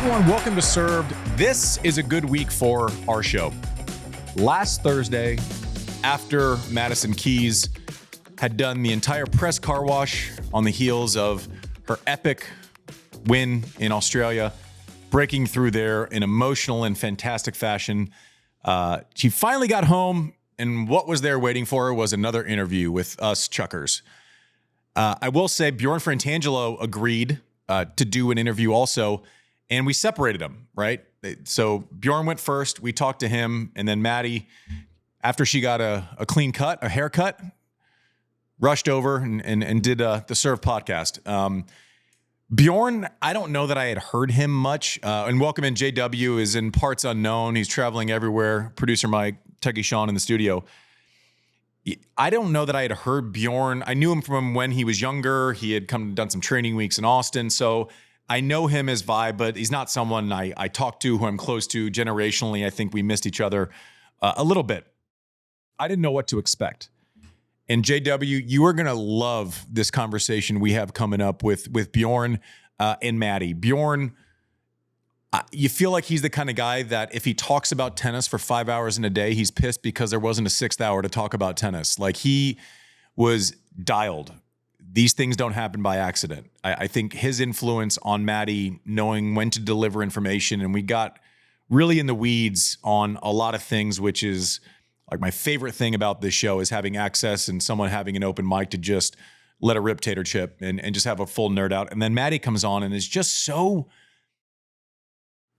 everyone, welcome to Served. This is a good week for our show. Last Thursday, after Madison Keys had done the entire press car wash on the heels of her epic win in Australia, breaking through there in emotional and fantastic fashion, she finally got home, and what was there waiting for her was another interview with us Chuckers. I will say Bjorn Fratangelo agreed to do an interview also, and we separated them, right? So Bjorn went first. We talked to him, and then Maddie, after she got a clean cut, a haircut, rushed over and did the Serve podcast. Bjorn, I don't know that I had heard him much. And welcome in, JW is in parts unknown. He's traveling everywhere. Producer Mike, Techie Sean in the studio. I don't know that I had heard Bjorn. I knew him from when he was younger. He had done some training weeks in Austin. So I know him as Vibe, but he's not someone I talk to, who I'm close to generationally. I think we missed each other a little bit. I didn't know what to expect. And JW, you are going to love this conversation we have coming up with Bjorn and Maddie. Bjorn, you feel like he's the kind of guy that if he talks about tennis for 5 hours in a day, he's pissed because there wasn't a sixth hour to talk about tennis. Like, he was dialed. These things don't happen by accident. I think his influence on Maddie, knowing when to deliver information, and we got really in the weeds on a lot of things, which is like my favorite thing about this show is having access and someone having an open mic to just let a rip tater chip and just have a full nerd out. And then Maddie comes on and is just so,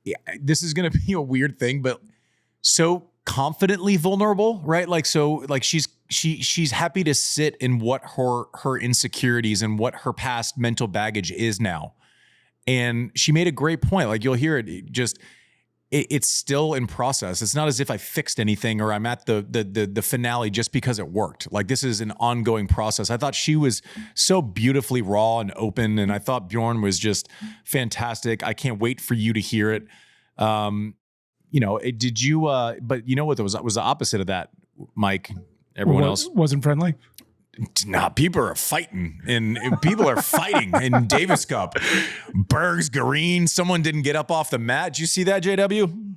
yeah, this is going to be a weird thing, but so confidently vulnerable, right? Like, so like she's happy to sit in what her insecurities and what her past mental baggage is now. And she made a great point. Like, you'll hear it just, it's still in process. It's not as if I fixed anything or I'm at the finale just because it worked. Like, this is an ongoing process. I thought she was so beautifully raw and open, and I thought Bjorn was just fantastic. I can't wait for you to hear it. Did you? But you know what was the opposite of that, Mike? Everyone else wasn't friendly. Nah, people are fighting, and people are fighting in Davis Cup. Berg's, Green, someone didn't get up off the mat. Did you see that, JW?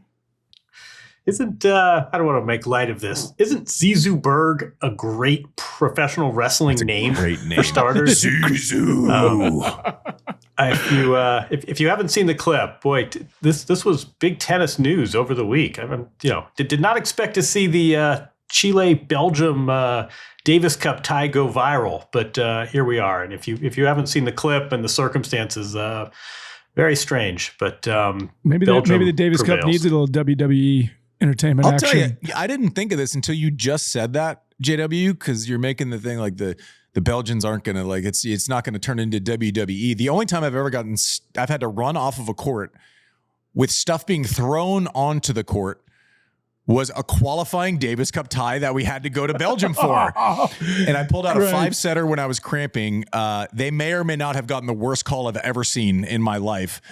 Isn't, I don't want to make light of this. Isn't Zizou Berg a great professional wrestling name? Great name for starters? Zizou. If you haven't seen the clip, boy, this was big tennis news over the week. Did not expect to see the Chile Belgium Davis Cup tie go viral, but here we are. And if you haven't seen the clip and the circumstances, very strange. But maybe the Davis Cup needs a little WWE entertainment action. I'll tell you, I didn't think of this until you just said that, JW, because you're making the thing like the Belgians aren't going to, like, it's not going to turn into WWE. The only time I've had to run off of a court with stuff being thrown onto the court was a qualifying Davis Cup tie that we had to go to Belgium for. And I pulled out a 5-setter when I was cramping. They may or may not have gotten the worst call I've ever seen in my life.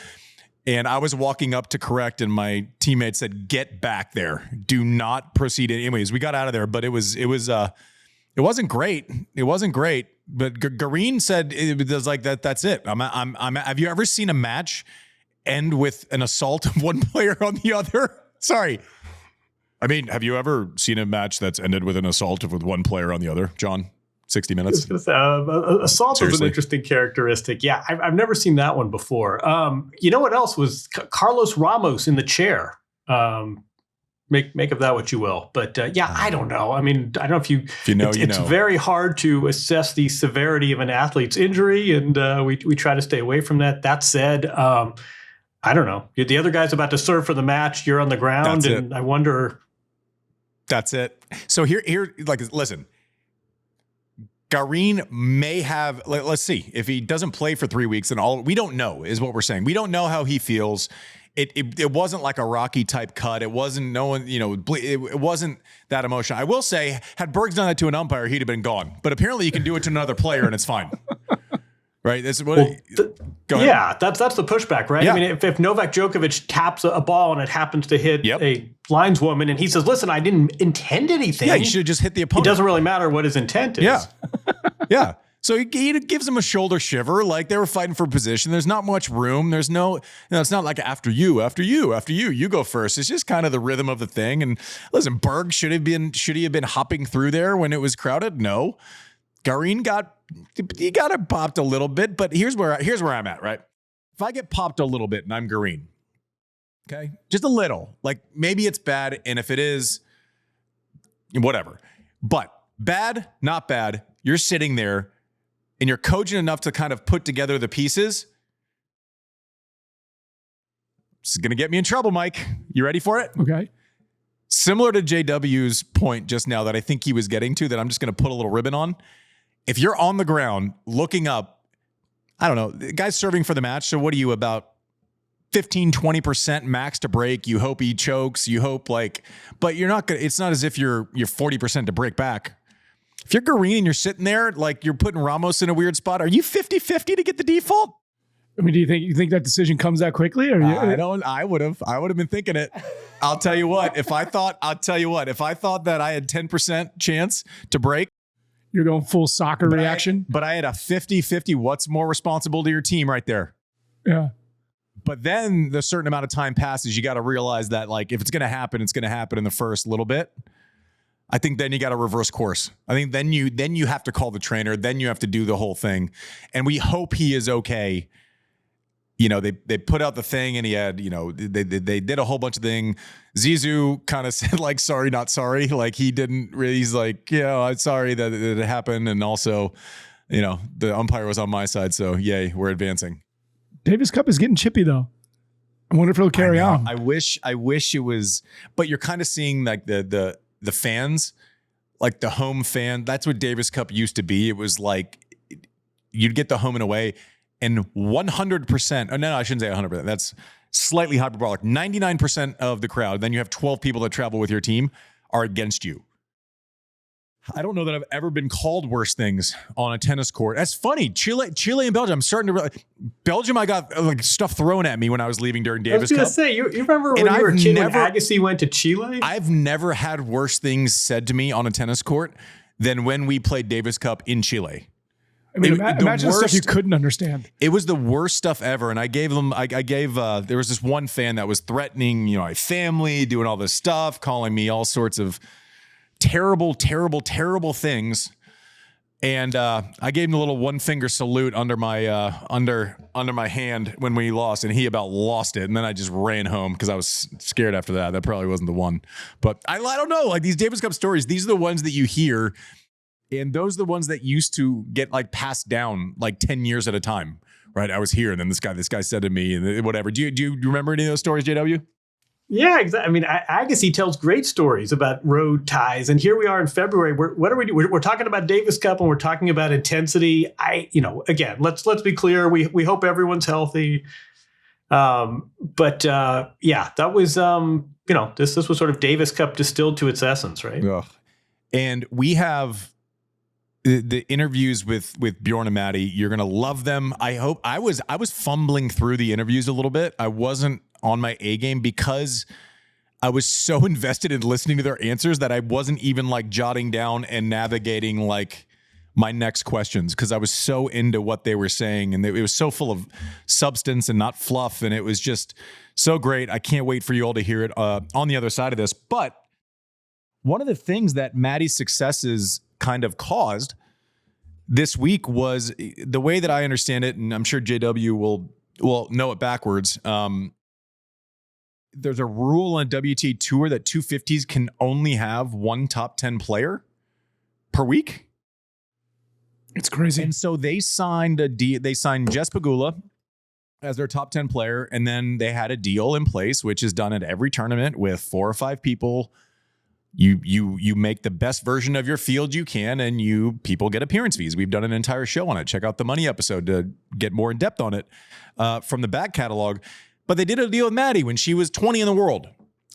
And I was walking up to correct, and my teammate said, "Get back there. Do not proceed." Anyways, we got out of there, but it wasn't great. It wasn't great. But Green said it was like that. That's it. Have you ever seen a match end with an assault of one player on the other? Sorry. I mean, have you ever seen a match that's ended with an assault with one player on the other, John? 60 Minutes? Assault is an interesting characteristic. Yeah, I've never seen that one before. You know what else was Carlos Ramos in the chair? Make of that what you will. But I don't know. I mean, I don't know if you know. It's very hard to assess the severity of an athlete's injury, and we try to stay away from that. That said, I don't know. The other guy's about to serve for the match. You're on the ground, and I wonder. That's it. So here, like, listen, Garin may have, let's see, if he doesn't play for 3 weeks and all, we don't know is what we're saying. We don't know how he feels. It wasn't like a Rocky type cut. It wasn't it wasn't that emotional. I will say, had Berg's done that to an umpire, he'd have been gone. But apparently you can do it to another player and it's fine. Right? That's what. Go ahead. Yeah, that's the pushback, right? Yeah. I mean, if Novak Djokovic taps a ball and it happens to hit a lineswoman, and he says, "Listen, I didn't intend anything." Yeah, you should have just hit the opponent. It doesn't really matter what his intent is. Yeah, yeah. So he gives him a shoulder shiver, like they were fighting for position. There's not much room. There's no, it's not like after you go first. It's just kind of the rhythm of the thing. And listen, Berg should he have been hopping through there when it was crowded? No. Garin got it popped a little bit, but here's where I'm at, right? If I get popped a little bit and I'm Garin, okay, just a little, like maybe it's bad, and if it is, whatever. But bad, not bad. You're sitting there and you're cogent enough to kind of put together the pieces. This is going to get me in trouble, Mike. You ready for it? Okay. Similar to JW's point just now that I think he was getting to, that I'm just going to put a little ribbon on. If you're on the ground looking up, I don't know, the guy's serving for the match. So what are you, about 15, 20% max to break? You hope he chokes. You hope but you're not going to, it's not as if you're 40% to break back. If you're Garin and you're sitting there, like you're putting Ramos in a weird spot, are you 50-50 to get the default? I mean, do you think that decision comes that quickly? Or I would have been thinking it. I'll tell you what, if I thought that I had 10% chance to break, you're going full soccer reaction. But I had a 50-50. What's more responsible to your team right there? Yeah. But then the certain amount of time passes, you got to realize that if it's going to happen, it's going to happen in the first little bit. I think then you got to reverse course. I think then you have to call the trainer. Then you have to do the whole thing. And we hope he is okay. They put out the thing and he had, they did a whole bunch of things. Zizou kind of said sorry, not sorry. He didn't really, he's I'm sorry that it happened. And also, the umpire was on my side. So yay, we're advancing. Davis Cup is getting chippy though. I wonder if it'll carry on. I wish it was, but you're kind of seeing the fans, the home fan. That's what Davis Cup used to be. It was you'd get the home and away. And 100%, oh no, I shouldn't say 100%. That's slightly hyperbolic. 99% of the crowd, then you have 12 people that travel with your team, are against you. I don't know that I've ever been called worse things on a tennis court. That's funny. Chile and Belgium. I'm starting to Belgium, I got stuff thrown at me when I was leaving during Davis Cup. I was going to say, you remember when you were a kid when Agassi went to Chile? I've never had worse things said to me on a tennis court than when we played Davis Cup in Chile. I mean, imagine the stuff you couldn't understand. It was the worst stuff ever. And I gave them, there was this one fan that was threatening, my family, doing all this stuff, calling me all sorts of terrible, terrible, terrible things. And I gave him a little one finger salute under my under my hand when we lost, and he about lost it. And then I just ran home because I was scared after that. That probably wasn't the one. But I don't know. These Davis Cup stories, these are the ones that you hear. And those are the ones that used to get passed down 10 years at a time, right? I was here, and then this guy said to me, and whatever. Do you remember any of those stories, JW? Yeah, exactly. I mean, Agassi tells great stories about road ties, and here we are in February. What are we doing? We're talking about Davis Cup, and we're talking about intensity. Again, let's be clear. We hope everyone's healthy. That was this was sort of Davis Cup distilled to its essence, right? Ugh. And we have the interviews with Bjorn and Maddie. You're going to love them. I hope. I was fumbling through the interviews a little bit. I wasn't on my A game because I was so invested in listening to their answers that I wasn't even jotting down and navigating my next questions, because I was so into what they were saying, and it was so full of substance and not fluff. And it was just so great. I can't wait for you all to hear it on the other side of this. But one of the things that Maddie's successes kind of caused this week was, the way that I understand it, and I'm sure JW will know it backwards. There's a rule on a WTA tour that 250s can only have one top 10 player per week. It's crazy. And so they signed Jess Pegula as their top 10 player, and then they had a deal in place, which is done at every tournament with 4 or 5 people. You make the best version of your field you can, and people get appearance fees. We've done an entire show on it. Check out the Money episode to get more in depth on it from the back catalog. But they did a deal with Maddie when she was 20 in the world,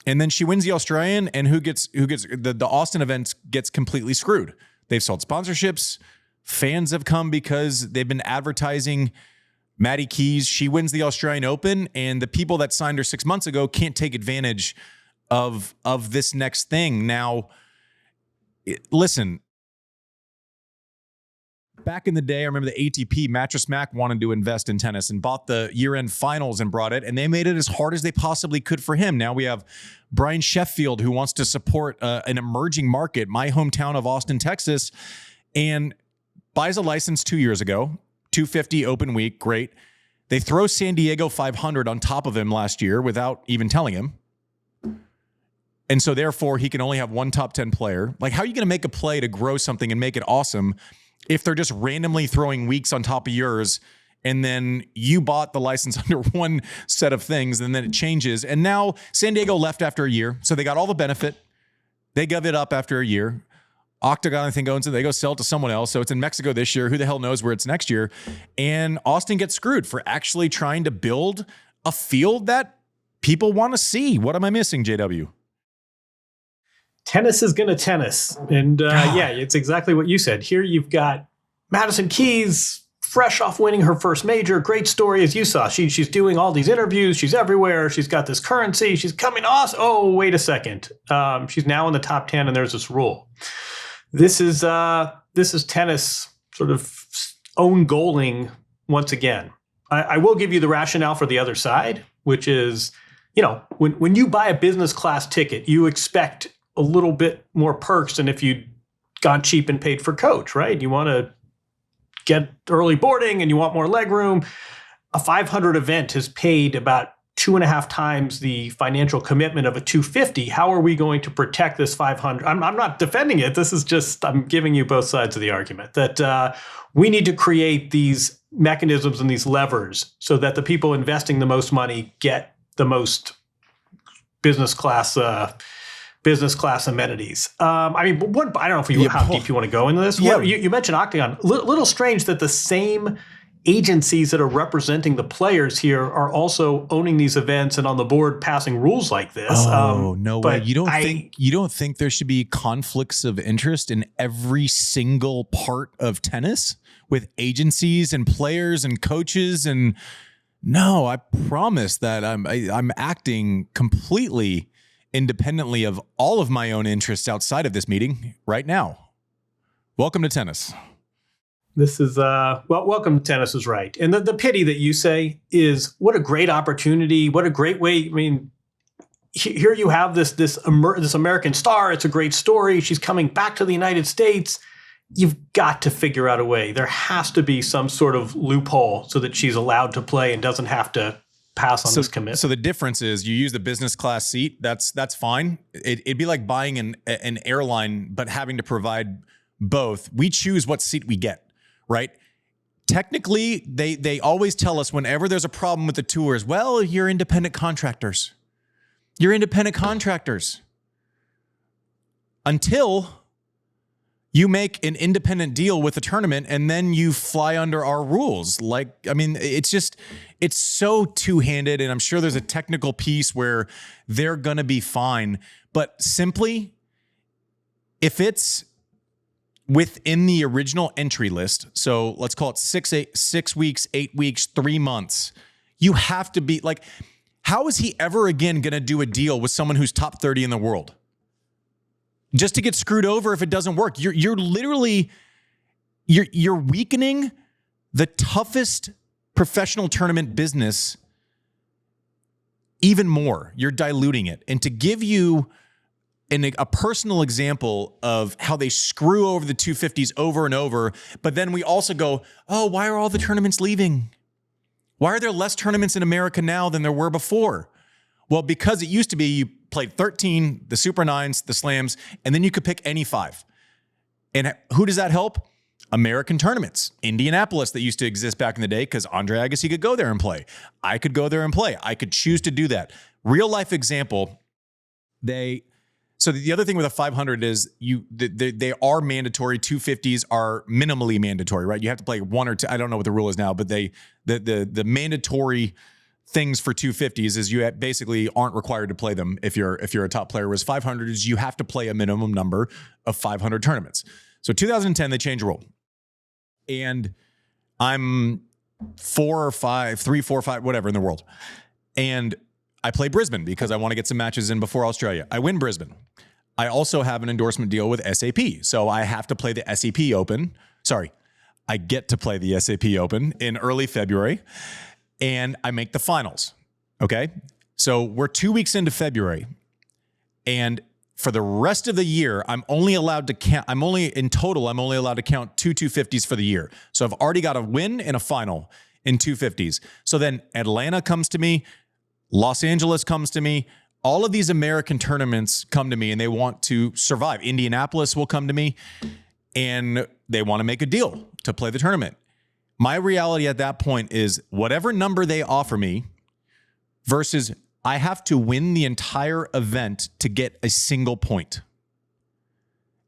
and then she wins the Australian, and who gets the Austin event gets completely screwed. They've sold sponsorships. Fans have come because they've been advertising Maddie Keys. She wins the Australian Open, and the people that signed her 6 months ago can't take advantage of this next thing. Now, listen, Back in the day, I remember the ATP, Mattress Mac wanted to invest in tennis and bought the year-end finals and brought it, and they made it as hard as they possibly could for him. Now we have Brian Sheffield, who wants to support an emerging market, my hometown of Austin, Texas, and buys a license 2 years ago, 250 open week, great. They throw San Diego 500 on top of him last year without even telling him. And so therefore, he can only have one top 10 player. Like, how are you going to make a play to grow something and make it awesome if they're just randomly throwing weeks on top of yours, and then you bought the license under one set of things, and then it changes? And now San Diego left after a year, so they got all the benefit. They gave it up after a year. Octagon, I think, owns it. They go sell it to someone else. So it's in Mexico this year. Who the hell knows where it's next year? And Austin gets screwed for actually trying to build a field that people want to see. What am I missing, JW? Tennis is going to tennis. And yeah, it's exactly what you said. Here you've got Madison Keys, fresh off winning her first major. Great story, as you saw. She's doing all these interviews. She's everywhere. She's got this currency. She's coming to us. Oh, wait a second. She's now in the top 10, and there's this rule. This is tennis sort of own goaling once again. I will give you the rationale for the other side, which is, you know, when you buy a business class ticket, you expect a little bit more perks than if you'd gone cheap and paid for coach, right? You want to get early boarding and you want more leg room. A 500 event has paid about 2.5 times the financial commitment of a 250. How are we going to protect this 500? I'm not defending it. This is just, I'm giving you both sides of the argument that we need to create these mechanisms and these levers so that the people investing the most money get the most business class amenities. I mean, I don't know how deep you want to go into this. Yeah. You mentioned Octagon. Little strange that the same agencies that are representing the players here are also owning these events and on the board passing rules like this. Oh, no way. You don't think there should be conflicts of interest in every single part of tennis with agencies and players and coaches? And no, I promise that I'm acting completely independently of all of my own interests outside of this meeting right now. Welcome to tennis. This is, welcome to tennis is right. And the pity that you say is, what a great opportunity. What a great way. I mean, here you have this American star. It's a great story. She's coming back to the United States. You've got to figure out a way. There has to be some sort of loophole so that she's allowed to play and doesn't have to pass on this commitment. So the difference is you use the business class seat. That's fine. It'd be like buying an airline, but having to provide both. We choose what seat we get. Right? Technically, they always tell us whenever there's a problem with the tours, well, you're independent contractors. You're independent contractors. Until you make an independent deal with the tournament and then you fly under our rules. Like, I mean, it's so two-handed, and I'm sure there's a technical piece where they're going to be fine. But simply, if it's within the original entry list, so let's call it 6 weeks, 8 weeks, 3 months, you have to be like, how is he ever again going to do a deal with someone who's top 30 in the world? Just to get screwed over if it doesn't work. You're literally, you're weakening the toughest professional tournament business even more. You're diluting it. And to give you a personal example of how they screw over the 250s over and over, but then we also go, oh, why are all the tournaments leaving? Why are there less tournaments in America now than there were before? Well, because it used to be you played 13, the Super 9s, the Slams, and then you could pick any 5. And who does that help? American tournaments. Indianapolis, that used to exist back in the day, because Andre Agassi could go there and play. I could go there and play. I could choose to do that. Real life example, so the other thing with a 500 is they are mandatory. 250s are minimally mandatory, right? You have to play 1 or 2. I don't know what the rule is now, but the mandatory things for 250s is you basically aren't required to play them if you're a top player. Whereas 500s, you have to play a minimum number of 500 tournaments. So 2010, they changed the rule, and I'm 4 or 5, 3, 4, 5, whatever in the world, and I play Brisbane because I want to get some matches in before Australia. I win Brisbane. I also have an endorsement deal with SAP. So I have to play the SAP Open. Sorry. I get to play the SAP Open in early February, and I make the finals. Okay. So we're 2 weeks into February, and for the rest of the year, I'm only allowed to count. I'm only allowed to count two 250s for the year. So I've already got a win and a final in 250s. So then Atlanta comes to me, Los Angeles comes to me. All of these American tournaments come to me and they want to survive. Indianapolis will come to me and they want to make a deal to play the tournament. My reality at that point is whatever number they offer me versus I have to win the entire event to get a single point.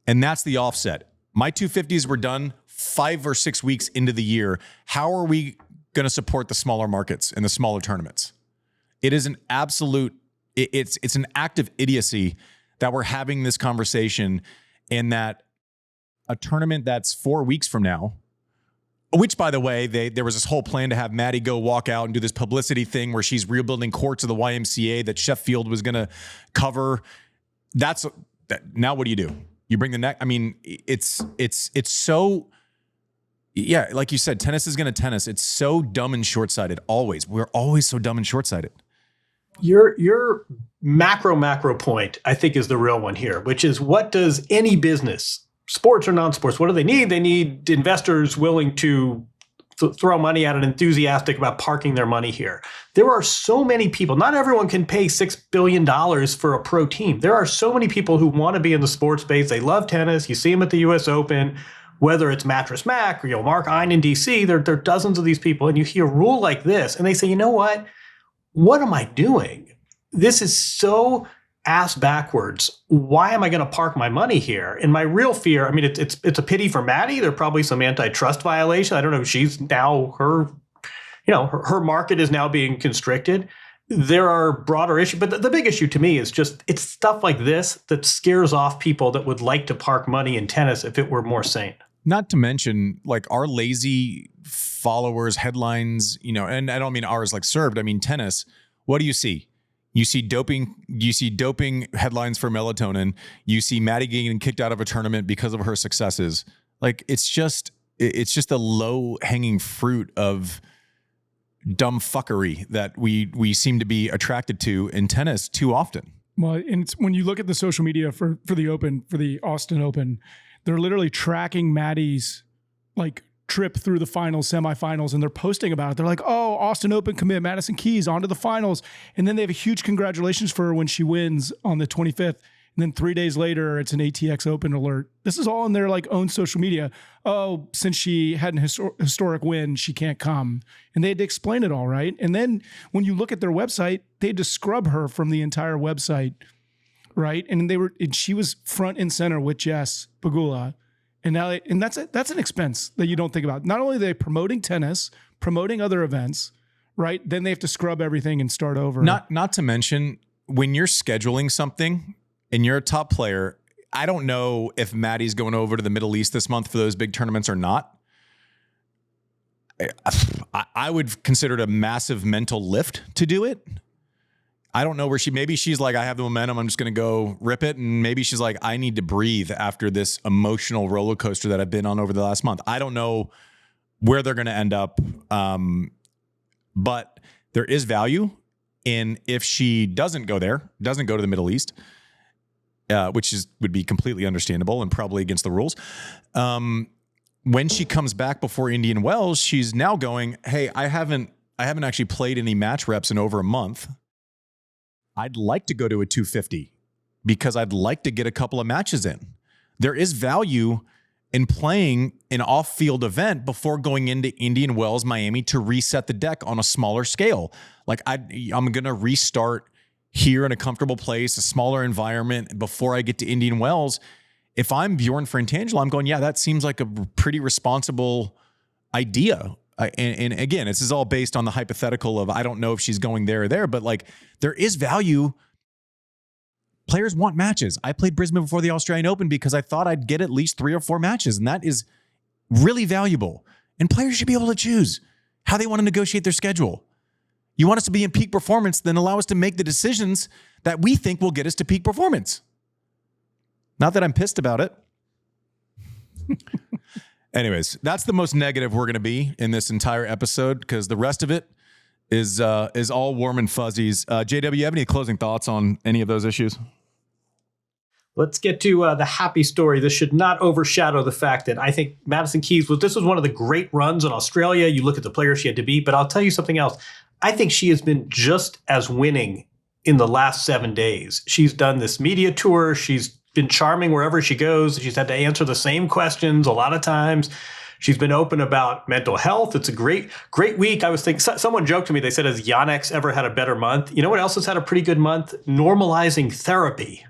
And that's the offset. My 250s were done 5 or 6 weeks into the year. How are we going to support the smaller markets and the smaller tournaments? It is an absolute, it's an act of idiocy that we're having this conversation, and that a tournament that's 4 weeks from now, which, by the way, there was this whole plan to have Maddie go walk out and do this publicity thing where she's rebuilding courts of the YMCA that Sheffield was going to cover. Now what do? You bring the neck. I mean, it's so, yeah, like you said, tennis is going to tennis. It's so dumb and short-sighted. Always. We're always so dumb and short-sighted. Your macro point, I think, is the real one here, which is, what does any business, sports or non-sports, what do they need? They need investors willing to throw money at it, enthusiastic about parking their money here. There are so many people. Not everyone can pay $6 billion for a pro team. There are so many people who want to be in the sports space. They love tennis. You see them at the US Open, whether it's Mattress Mac or Mark Ein in DC. There are dozens of these people, and you hear a rule like this, and they say, you know what? What am I doing? This is so ass backwards. Why am I going to park my money here? And my real fear, I mean, it's a pity for Maddie. There's probably some antitrust violation. I don't know. She's now her market is now being constricted. There are broader issues, but the big issue to me is just, it's stuff like this that scares off people that would like to park money in tennis if it were more sane. Not to mention, like, our lazy followers, headlines, and I don't mean ours like served. I mean tennis. What do you see? You see doping headlines for melatonin. You see Maddie getting kicked out of a tournament because of her successes. Like, it's just a low-hanging fruit of dumb fuckery that we seem to be attracted to in tennis too often. Well, and it's, when you look at the social media for the Open, for the Austin Open, they're literally tracking Maddie's trip through the finals, semifinals, and they're posting about it. They're like, oh, Austin Open commit, Madison Keys on to the finals. And then they have a huge congratulations for her when she wins on the 25th. And then 3 days later, it's an ATX Open alert. This is all in their own social media. Oh, since she had an historic win, she can't come. And they had to explain it all, right? And then when you look at their website, they had to scrub her from the entire website, right? And she was front and center with Jess Pegula. And that's an expense that you don't think about. Not only are they promoting tennis, promoting other events, right? Then they have to scrub everything and start over. Not to mention, when you're scheduling something and you're a top player, I don't know if Maddie's going over to the Middle East this month for those big tournaments or not. I would consider it a massive mental lift to do it. I don't know where maybe she's like, I have the momentum, I'm just going to go rip it. And maybe she's like, I need to breathe after this emotional roller coaster that I've been on over the last month. I don't know where they're going to end up. But there is value in, if she doesn't go to the Middle East, which would be completely understandable and probably against the rules. When she comes back before Indian Wells, she's now going, hey, I haven't actually played any match reps in over a month. I'd like to go to a 250 because I'd like to get a couple of matches in. There is value in playing an off-field event before going into Indian Wells, Miami, to reset the deck on a smaller scale. Like, I'm going to restart here in a comfortable place, a smaller environment before I get to Indian Wells. If I'm Bjorn Fratangelo, I'm going, yeah, that seems like a pretty responsible idea. And again, this is all based on the hypothetical of, I don't know if she's going there or there, but there is value. Players want matches. I played Brisbane before the Australian Open because I thought I'd get at least 3 or 4 matches, and that is really valuable. And players should be able to choose how they want to negotiate their schedule. You want us to be in peak performance, then allow us to make the decisions that we think will get us to peak performance. Not that I'm pissed about it. Anyways, that's the most negative we're going to be in this entire episode because the rest of it is all warm and fuzzies. JW, you have any closing thoughts on any of those issues? Let's get to the happy story. This should not overshadow the fact that I think Madison Keys this was one of the great runs in Australia. You look at the players she had to beat, but I'll tell you something else. I think she has been just as winning in the last 7 days. She's done this media tour. She's been charming wherever she goes. She's had to answer the same questions a lot of times. She's been open about mental health. It's a great week. I was thinking, someone joked to me, they said, has Yonex ever had a better month? You know what else has had a pretty good month? Normalizing therapy.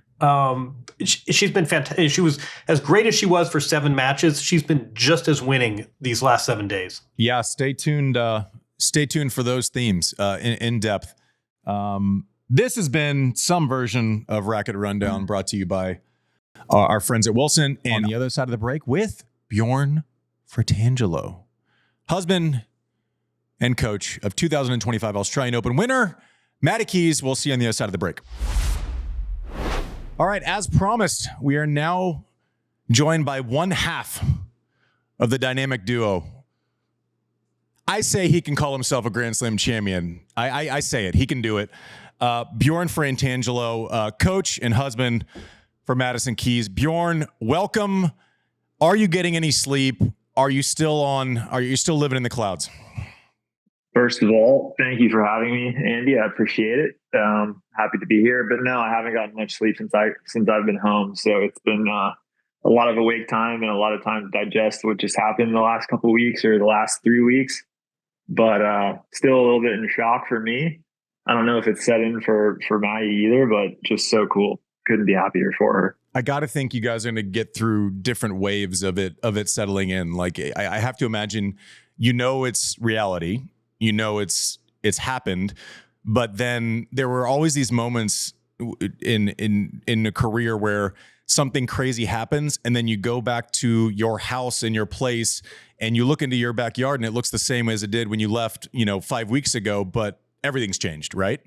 She's been fantastic. She was as great as she was for 7 matches. She's been just as winning these last 7 days. Yeah, stay tuned. Stay tuned for those themes in depth. This has been some version of Racket Rundown brought to you by our friends at Wilson. And on the other side of the break with Bjorn Fratangelo, husband and coach of 2025 Australian Open winner, Maddy Keys. We'll see you on the other side of the break. All right, as promised, we are now joined by one half of the dynamic duo. I say he can call himself a Grand Slam champion. I say it. He can do it. Bjorn Fratangelo, coach and husband for Madison Keys. Bjorn, welcome. Are you getting any sleep? Are you still living in the clouds? First of all, thank you for having me, Andy. I appreciate it. Happy to be here. But no, I haven't gotten much sleep since I've been home. So it's been a lot of awake time and a lot of time to digest what just happened in the last couple of weeks or the last 3 weeks. But still a little bit in shock for me. I don't know if it's set in for Maggie either, but just so cool. Couldn't be happier for her. I got to think you guys are going to get through different waves of it settling in. Like I have to imagine, it's reality. It's happened, but then there were always these moments in a career where something crazy happens and then you go back to your house and your place and you look into your backyard and it looks the same as it did when you left, 5 weeks ago, but everything's changed, right?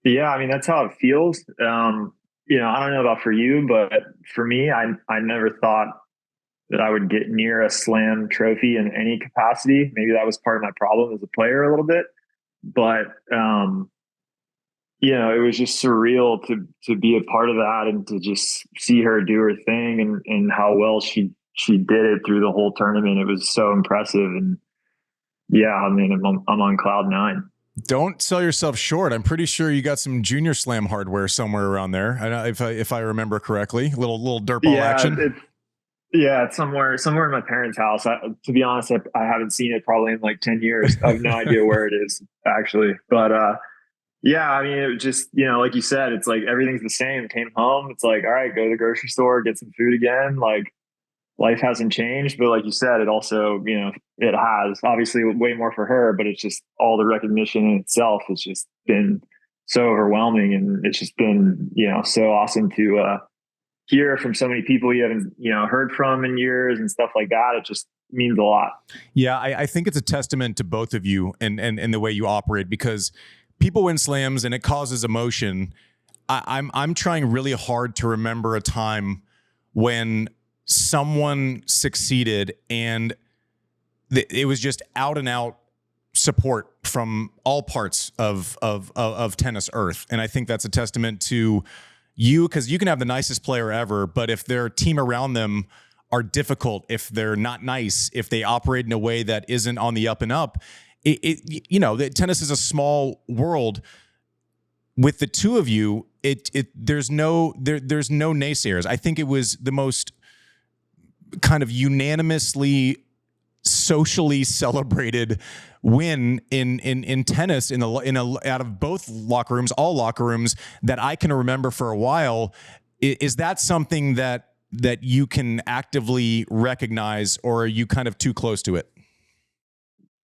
Yeah. I mean, that's how it feels. I don't know about for you, but for me, I never thought that I would get near a slam trophy in any capacity. Maybe that was part of my problem as a player a little bit, but, it was just surreal to be a part of that and to just see her do her thing and how well she did it through the whole tournament. It was so impressive. And yeah, I mean, I'm on cloud 9. Don't sell yourself short. I'm pretty sure you got some junior slam hardware somewhere around there. I know if I remember correctly, little dirt ball action. It's somewhere in my parents' house. To be honest, I haven't seen it probably in like 10 years. I have no idea where it is actually. But yeah, I mean, it was just, like you said, it's like everything's the same. Came home. It's like, all right, go to the grocery store, get some food again. Like life hasn't changed, but like you said, it also, it has obviously way more for her, but it's just all the recognition in itself has just been so overwhelming. And it's just been, so awesome to hear from so many people you haven't, heard from in years and stuff like that. It just means a lot. Yeah. I think it's a testament to both of you and the way you operate, because people win slams and it causes emotion. I'm trying really hard to remember a time when someone succeeded and it was just out and out support from all parts of tennis earth. And I think that's a testament to you, because you can have the nicest player ever, but if their team around them are difficult, if they're not nice, if they operate in a way that isn't on the up and up, tennis is a small world. With the two of you, there's no naysayers. I think it was the most kind of unanimously socially celebrated win in tennis out of both locker rooms, all locker rooms that I can remember for a while. Is that something that you can actively recognize, or are you kind of too close to it?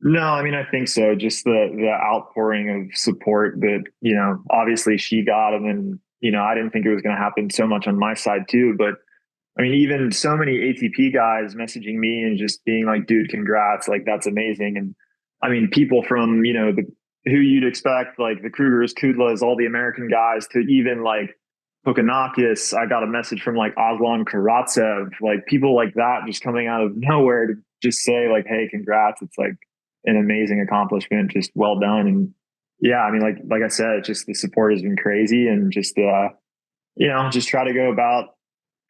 No, I mean, I think so. Just the outpouring of support that, obviously she got. And then, I didn't think it was going to happen so much on my side too. But I mean, even so many ATP guys messaging me and just being like, dude, congrats. Like, that's amazing. And I mean, people from, who you'd expect, like the Krugers, Kudlas, all the American guys, to even like Pokanakis. I got a message from like Aslan Karatsev, like people like that just coming out of nowhere to just say like, hey, congrats. It's like an amazing accomplishment. Just well done. And yeah, I mean, like I said, just the support has been crazy, and just, just try to go about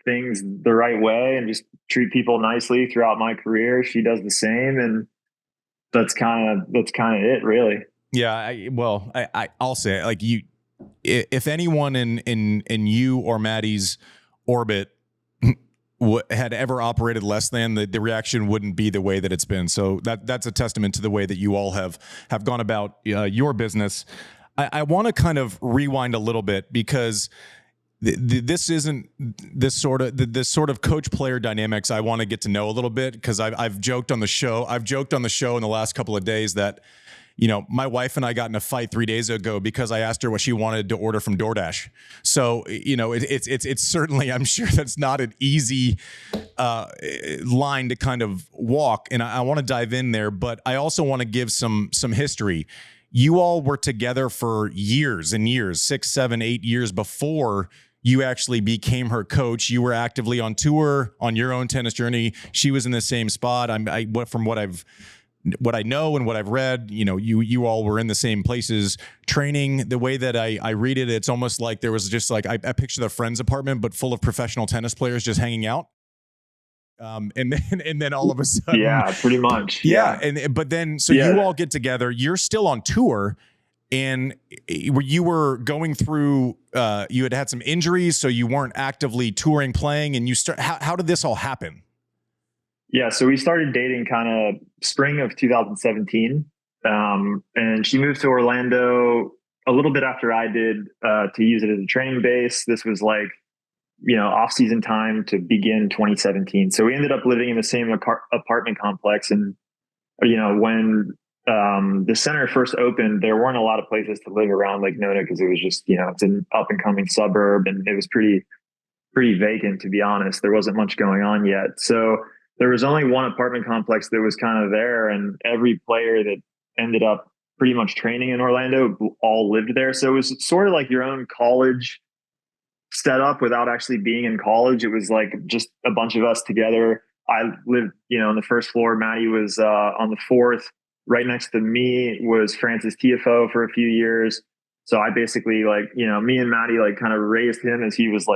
things the right way and just treat people nicely throughout my career. She does the same. And that's kind of it, really. Yeah. I'll say it, like if anyone in you or Maddie's orbit had ever operated less than, the reaction wouldn't be the way that it's been. So that's a testament to the way that you all have gone about your business. I want to kind of rewind a little bit, because this isn't this sort of coach player dynamics I want to get to know a little bit, because I've joked on the show in the last couple of days that, my wife and I got in a fight 3 days ago because I asked her what she wanted to order from DoorDash. So, it's certainly, I'm sure that's not an easy line to kind of walk. And I want to dive in there, but I also want to give some history. You all were together for years and years, 6, 7, 8 years before you actually became her coach. You were actively on tour on your own tennis journey. She was in the same spot. From what I know and what I've read, you all were in the same places training. The way that I read it, it's almost like there was just like, I picture the friend's apartment, but full of professional tennis players just hanging out. And then all of a sudden, yeah, pretty much. Yeah. You all get together, you're still on tour, and you were going through, you had some injuries, so you weren't actively touring, playing, and how did this all happen? Yeah, so we started dating kind of spring of 2017, and she moved to Orlando a little bit after I did, to use it as a training base. This was like, off-season time to begin 2017. So we ended up living in the same apartment complex. And, when the center first opened, there weren't a lot of places to live around Lake Nona, because it was just, it's an up-and-coming suburb, and it was pretty vacant, to be honest. There wasn't much going on yet. So there was only one apartment complex that was kind of there, and every player that ended up pretty much training in Orlando all lived there. So it was sort of like your own college setup without actually being in college. It was like just a bunch of us together. I lived, on the first floor. Maddie was on the fourth. Right next to me was Francis TFO for a few years. So I basically me and Maddie kind of raised him as he was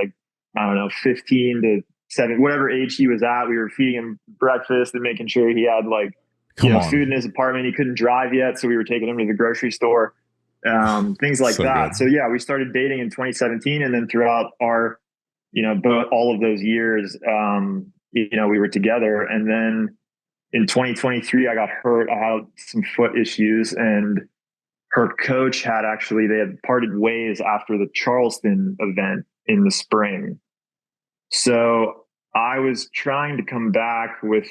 15 to 7, whatever age he was at. We were feeding him breakfast and making sure he had food in his apartment. He couldn't drive yet, so we were taking him to the grocery store, things like that. Good. So yeah, we started dating in 2017, and then throughout our, all of those years, we were together. And then in 2023, I got hurt. I had some foot issues, and her coach they had parted ways after the Charleston event in the spring. So I was trying to come back with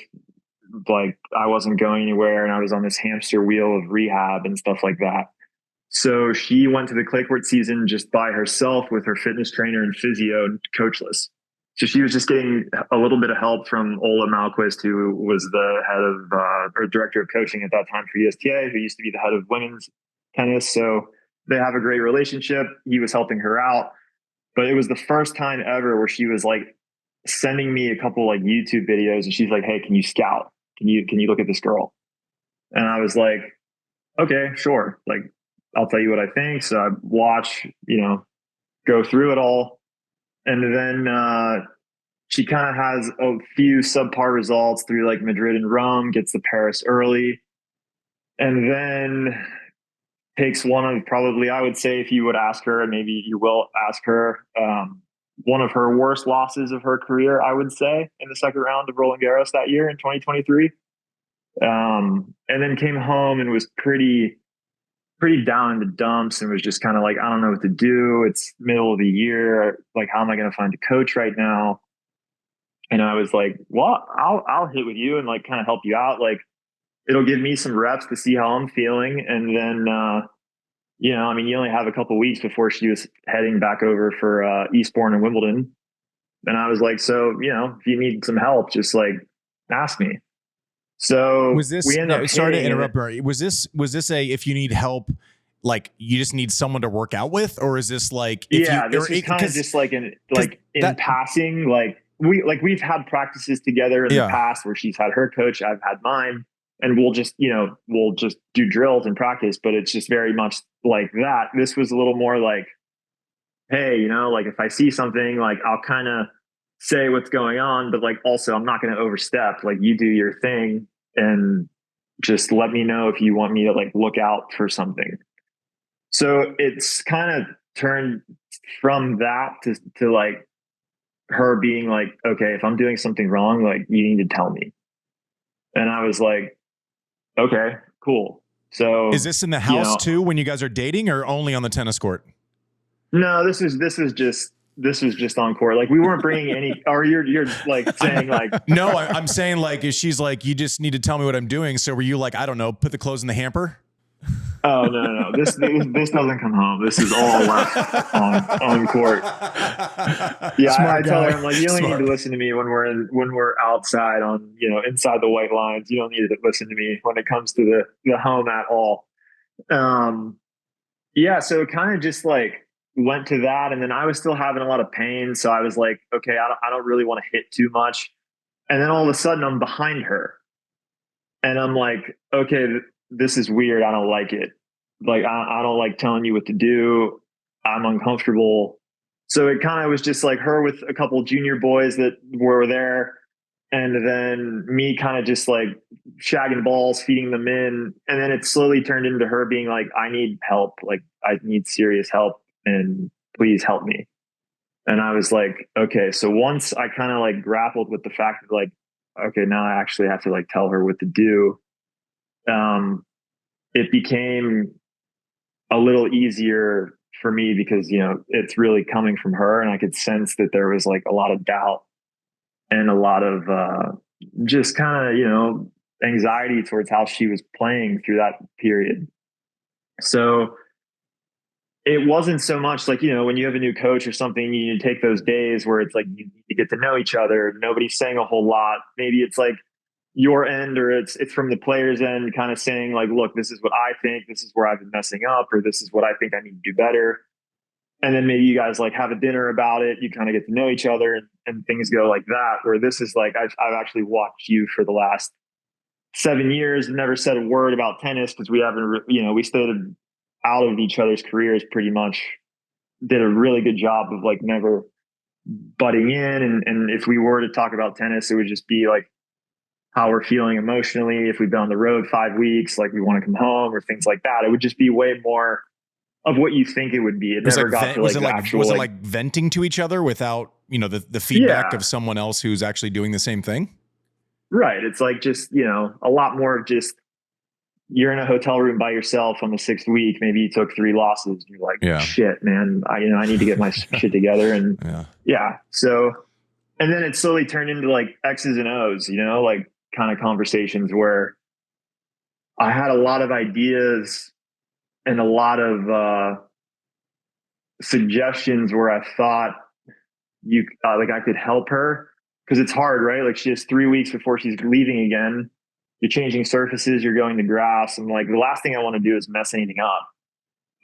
I wasn't going anywhere, and I was on this hamster wheel of rehab and stuff like that. So she went to the clay court season just by herself with her fitness trainer and physio, coachless. So she was just getting a little bit of help from Ola Malquist, who was the head of or director of coaching at that time for USTA, who used to be the head of women's tennis. So they have a great relationship. He was helping her out. But it was the first time ever where she was sending me a couple YouTube videos, and she's like, "Hey, can you scout? Can you look at this girl?" And I was like, "Okay, sure. I'll tell you what I think." So I watch, go through it all. And then she kind of has a few subpar results through Madrid and Rome, gets to Paris early, and then takes one of probably, I would say, if you would ask her, and maybe you will ask her, one of her worst losses of her career, I would say, in the second round of Roland Garros that year in 2023. And then came home and was pretty down in the dumps, and was just kind of I don't know what to do. It's middle of the year. How am I going to find a coach right now? And I was like, well, I'll hit with you and kind of help you out. It'll give me some reps to see how I'm feeling. And then, you only have a couple weeks before she was heading back over for Eastbourne and Wimbledon. And I was like, so, if you need some help, just ask me. So was this, sorry to interrupt, Barry. Was this a, if you need help, like you just need someone to work out with, or is this like this is kind of just like in passing, like we've had practices together in the past where she's had her coach, I've had mine, and we'll just do drills and practice, but it's just very much like that. This was a little more like, hey, like if I see something, like I'll kind of say what's going on, but like also I'm not going to overstep. Like you do your thing and just let me know if you want me to like look out for something. So it's kind of turned from that to like her being like, okay, if I'm doing something wrong, like you need to tell me. And I was like, okay, cool. So is this in the house too when you guys are dating, or only on the tennis court? No, this was just on court. Like we weren't bringing any, or you're like saying like, no, I'm saying like, if she's like, you just need to tell me what I'm doing. So were you like, I don't know, put the clothes in the hamper? Oh no. This doesn't come home. This is all left on court. Yeah. I tell her, I'm like, you only need to listen to me when we're outside on, inside the white lines. You don't need to listen to me when it comes to the home at all. Yeah. So it kind of just like went to that. And then I was still having a lot of pain. So I was like, okay, I don't really want to hit too much. And then all of a sudden I'm behind her and I'm like, okay, this is weird. I don't like it. Like, I don't like telling you what to do. I'm uncomfortable. So it kind of was just like her with a couple junior boys that were there. And then me kind of just like shagging balls, feeding them in. And then it slowly turned into her being like, I need help. Like I need serious help and please help me. And I was like, okay. So once I kind of like grappled with the fact that like, okay, now I actually have to like tell her what to do. It became a little easier for me because, it's really coming from her. And I could sense that there was like a lot of doubt and a lot of just kind of, anxiety towards how she was playing through that period. So it wasn't so much like, when you have a new coach or something, you need to take those days where it's like you need to get to know each other. Nobody's saying a whole lot. Maybe it's like your end or it's from the player's end kind of saying like, look, this is what I think, this is where I've been messing up, or this is what I think I need to do better. And then maybe you guys like have a dinner about it. You kind of get to know each other and things go like that, where this is like, I've actually watched you for the last 7 years, never said a word about tennis because we haven't, we stayed out of each other's careers pretty much, did a really good job of like never butting in. And if we were to talk about tennis, it would just be like how we're feeling emotionally. If we've been on the road 5 weeks, like we want to come home or things like that, it would just be way more of what you think it would be. It never got to like the actual. Was it like venting to each other without, the feedback of someone else who's actually doing the same thing? Right. It's like just, a lot more of just, you're in a hotel room by yourself on the 6th week. Maybe you took 3 losses. You're like, shit, man, I need to get my shit together. And So, and then it slowly turned into like X's and O's, like kind of conversations where I had a lot of ideas and a lot of suggestions where I thought I could help her. Cause it's hard, right? Like she has 3 weeks before she's leaving again. You're changing surfaces, you're going to grass. And like, the last thing I want to do is mess anything up.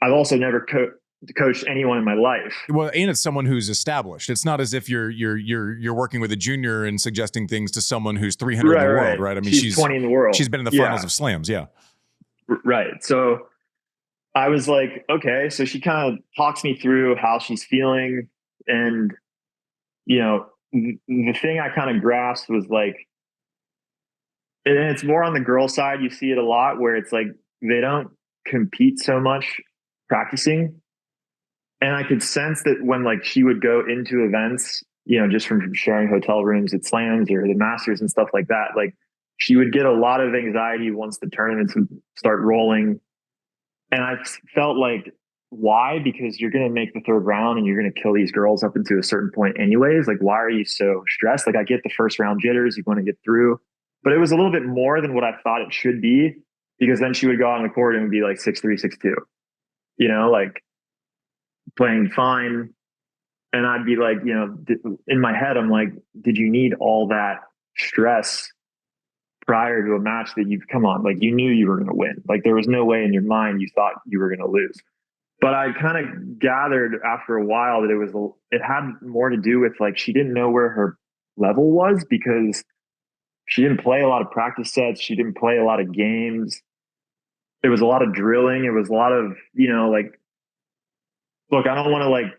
I've also never coached anyone in my life. Well, and it's someone who's established. It's not as if you're working with a junior and suggesting things to someone who's 300 in the world, right? I mean, she's 20 in the world. She's been in the finals of slams. Yeah. Right. So I was like, okay. So she kind of talks me through how she's feeling. And, the thing I kind of grasped was like, and it's more on the girl side. You see it a lot where it's like, they don't compete so much practicing. And I could sense that when like she would go into events, just from sharing hotel rooms at slams or the masters and stuff like that, like she would get a lot of anxiety once the tournaments would start rolling. And I felt like, why? Because you're going to make the 3rd round and you're going to kill these girls up into a certain point anyways. Like, why are you so stressed? Like, I get the first round jitters. You want to get through, but it was a little bit more than what I thought it should be, because then she would go out on the court and it would be like 6-3, 6-2, like playing fine. And I'd be like, in my head, I'm like, did you need all that stress prior to a match that come on, like you knew you were going to win. Like there was no way in your mind you thought you were going to lose. But I kind of gathered after a while that it had more to do with like she didn't know where her level was because she didn't play a lot of practice sets. She didn't play a lot of games. It was a lot of drilling. It was a lot of, like, look, I don't want to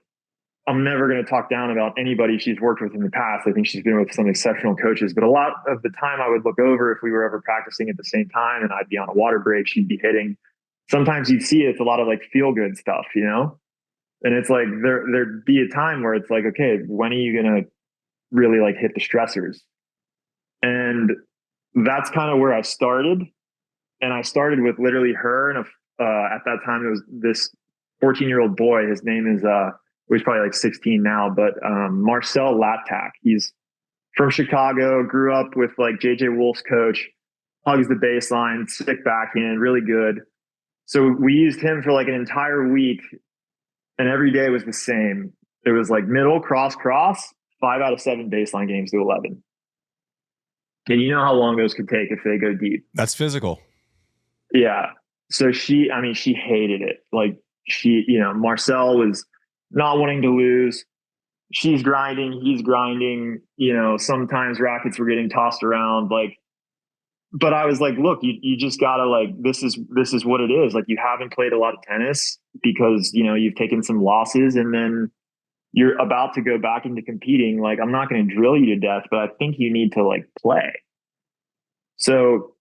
I'm never going to talk down about anybody she's worked with in the past. I think she's been with some exceptional coaches, but a lot of the time I would look over if we were ever practicing at the same time and I'd be on a water break, she'd be hitting. Sometimes you'd see it's a lot of like feel good stuff, and it's like there'd be a time where it's like, okay, when are you going to really like hit the stressors? And that's kind of where I started. And I started with literally her. And at that time, it was this 14-year-old boy. His name is, he's probably like 16 now, but Marcel Laptak. He's from Chicago, grew up with like JJ Wolf's coach, hugs the baseline, sick backhand, really good. So we used him for like an entire week. And every day was the same. It was like middle, cross, 5 out of 7 baseline games to 11. And you know how long those could take if they go deep. That's physical. Yeah. So she hated it. Like Marcel was not wanting to lose. She's grinding. He's grinding. Sometimes rackets were getting tossed around. But I was like, look, you just gotta this is what it is. Like you haven't played a lot of tennis because, you've taken some losses and then you're about to go back into competing. Like, I'm not going to drill you to death, but I think you need to play. So,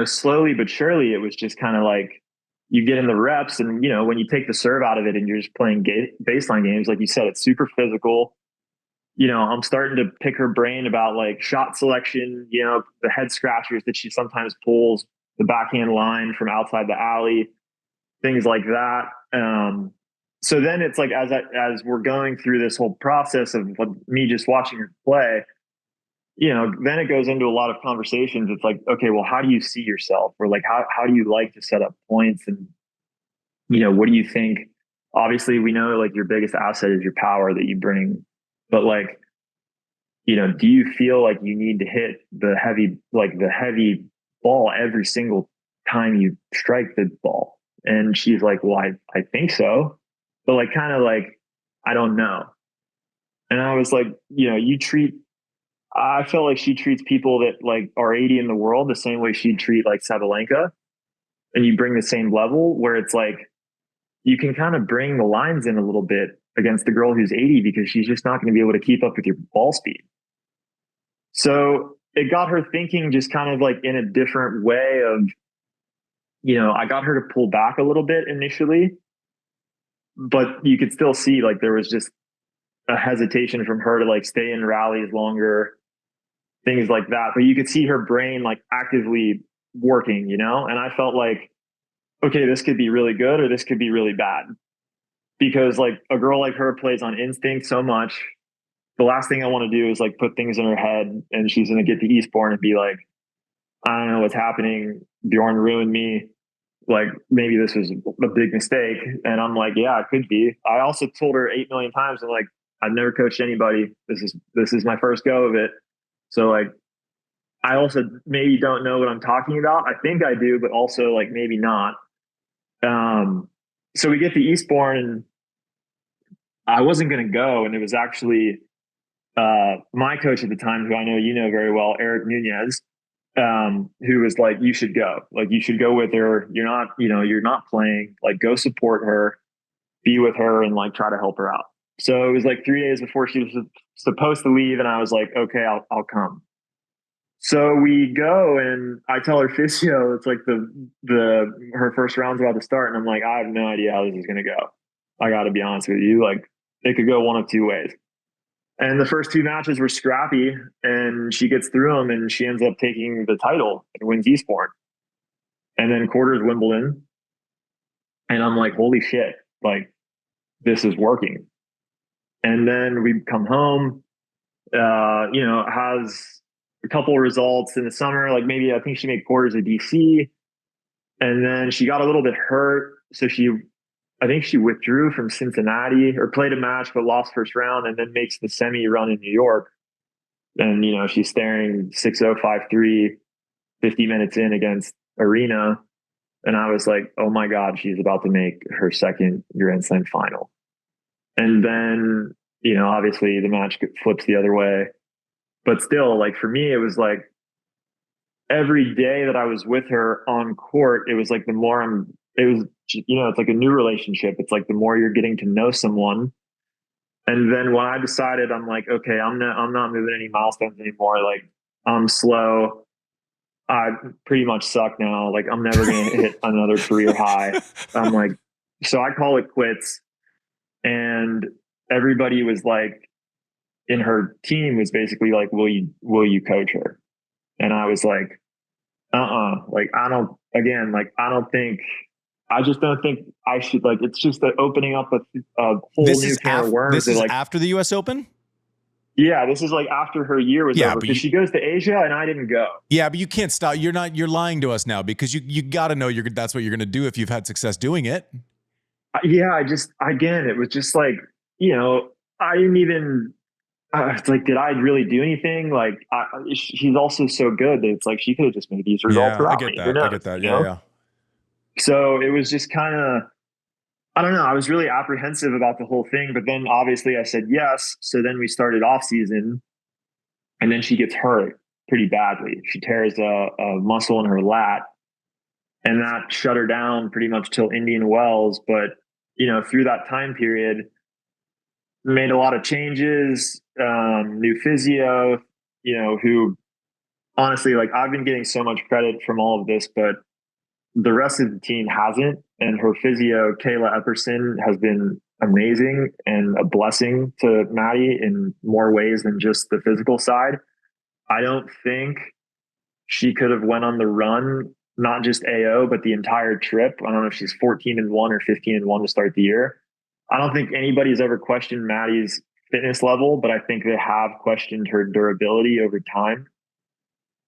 slowly but surely it was just kind of like you get in the reps and, when you take the serve out of it and you're just playing baseline games, like you said, it's super physical. I'm starting to pick her brain about shot selection, the head scratchers that she sometimes pulls, the backhand line from outside the alley, things like that. So then it's like, as we're going through this whole process of me just watching her play, then it goes into a lot of conversations. It's like, okay, well, how do you see yourself? Or how do you like to set up points? And, what do you think? Obviously we know your biggest asset is your power that you bring. But do you feel like you need to hit the heavy ball every single time you strike the ball? And she's like, well, I think so. But I don't know. And I was like, I felt like she treats people that are 80 in the world the same way she'd treat Sabalenka. And you bring the same level where it's you can kind of bring the lines in a little bit against the girl who's 80 because she's just not going to be able to keep up with your ball speed. So it got her thinking just kind of in a different way of, I got her to pull back a little bit initially, but you could still see there was just a hesitation from her to stay in rallies longer, things like that. But you could see her brain actively working, and I felt okay, this could be really good or this could be really bad. Because a girl like her plays on instinct so much. The last thing I want to do is put things in her head and she's going to get to Eastbourne and be like, I don't know what's happening. Bjorn ruined me. Maybe this was a big mistake. And I'm like, yeah, it could be. I also told her 8 million times and I've never coached anybody. This is my first go of it. So I also maybe don't know what I'm talking about. I think I do, but also maybe not. So we get to Eastbourne and I wasn't going to go. And it was actually my coach at the time, who I know you know very well, Eric Nunez, who was like, you should go. You should go with her. You're not playing. Go support her, be with her, and try to help her out. So it was 3 days before she was supposed to leave. And I was like, okay, I'll come. So we go and I tell her physio, it's her first round's about to start. And I'm like, I have no idea how this is going to go. I got to be honest with you. It could go one of two ways. And the first 2 matches were scrappy and she gets through them and she ends up taking the title and wins Eastbourne. And then quarters Wimbledon. And I'm like, holy shit, this is working. And then we come home, has a couple of results in the summer. Maybe I think she made quarters at DC. And then she got a little bit hurt. So I think she withdrew from Cincinnati or played a match, but lost first round and then makes the semi run in New York. And, she's staring 6-0, 5-3. 50 minutes in against Arena, and I was like, oh my God, she's about to make her second Grand Slam final. And then, you know, obviously the match flips the other way. But still, like, for me, it was like every day that I was with her on court, it was like it's like a new relationship. It's like the more you're getting to know someone. And then when I decided, I'm like, okay, I'm not moving any milestones anymore. Like, I'm slow. I pretty much suck now. Like, I'm never going to hit another career high. I'm like, so I call it quits. And everybody was like, in her team was basically like, will you coach her? And I was like, like, I just don't think I should. Like, it's just opening up a whole new can of worms. This is after the US Open? Yeah, this is like after her year was over, because she goes to Asia and I didn't go. Yeah, but you can't stop. You're lying to us now, because you got to know that's what you're going to do if you've had success doing it. Yeah, it was just like, you know, I didn't even, it's like, did I really do anything? Like, she's also so good that it's like, she could have just made these results around me. I get that. Yeah. So it was just kind of, I don't know. I was really apprehensive about the whole thing, but then obviously I said yes. So then we started off season, and then she gets hurt pretty badly. She tears a muscle in her lat, and that shut her down pretty much till Indian Wells. But, you know, through that time period, made a lot of changes, new physio, you know, who honestly, like, I've been getting so much credit from all of this, but the rest of the team hasn't. And her physio, Kayla Epperson, has been amazing and a blessing to Maddie in more ways than just the physical side. I don't think she could have went on the run, not just AO, but the entire trip. I don't know if she's 14-1 or 15-1 to start the year. I don't think anybody's ever questioned Maddie's fitness level, but I think they have questioned her durability over time.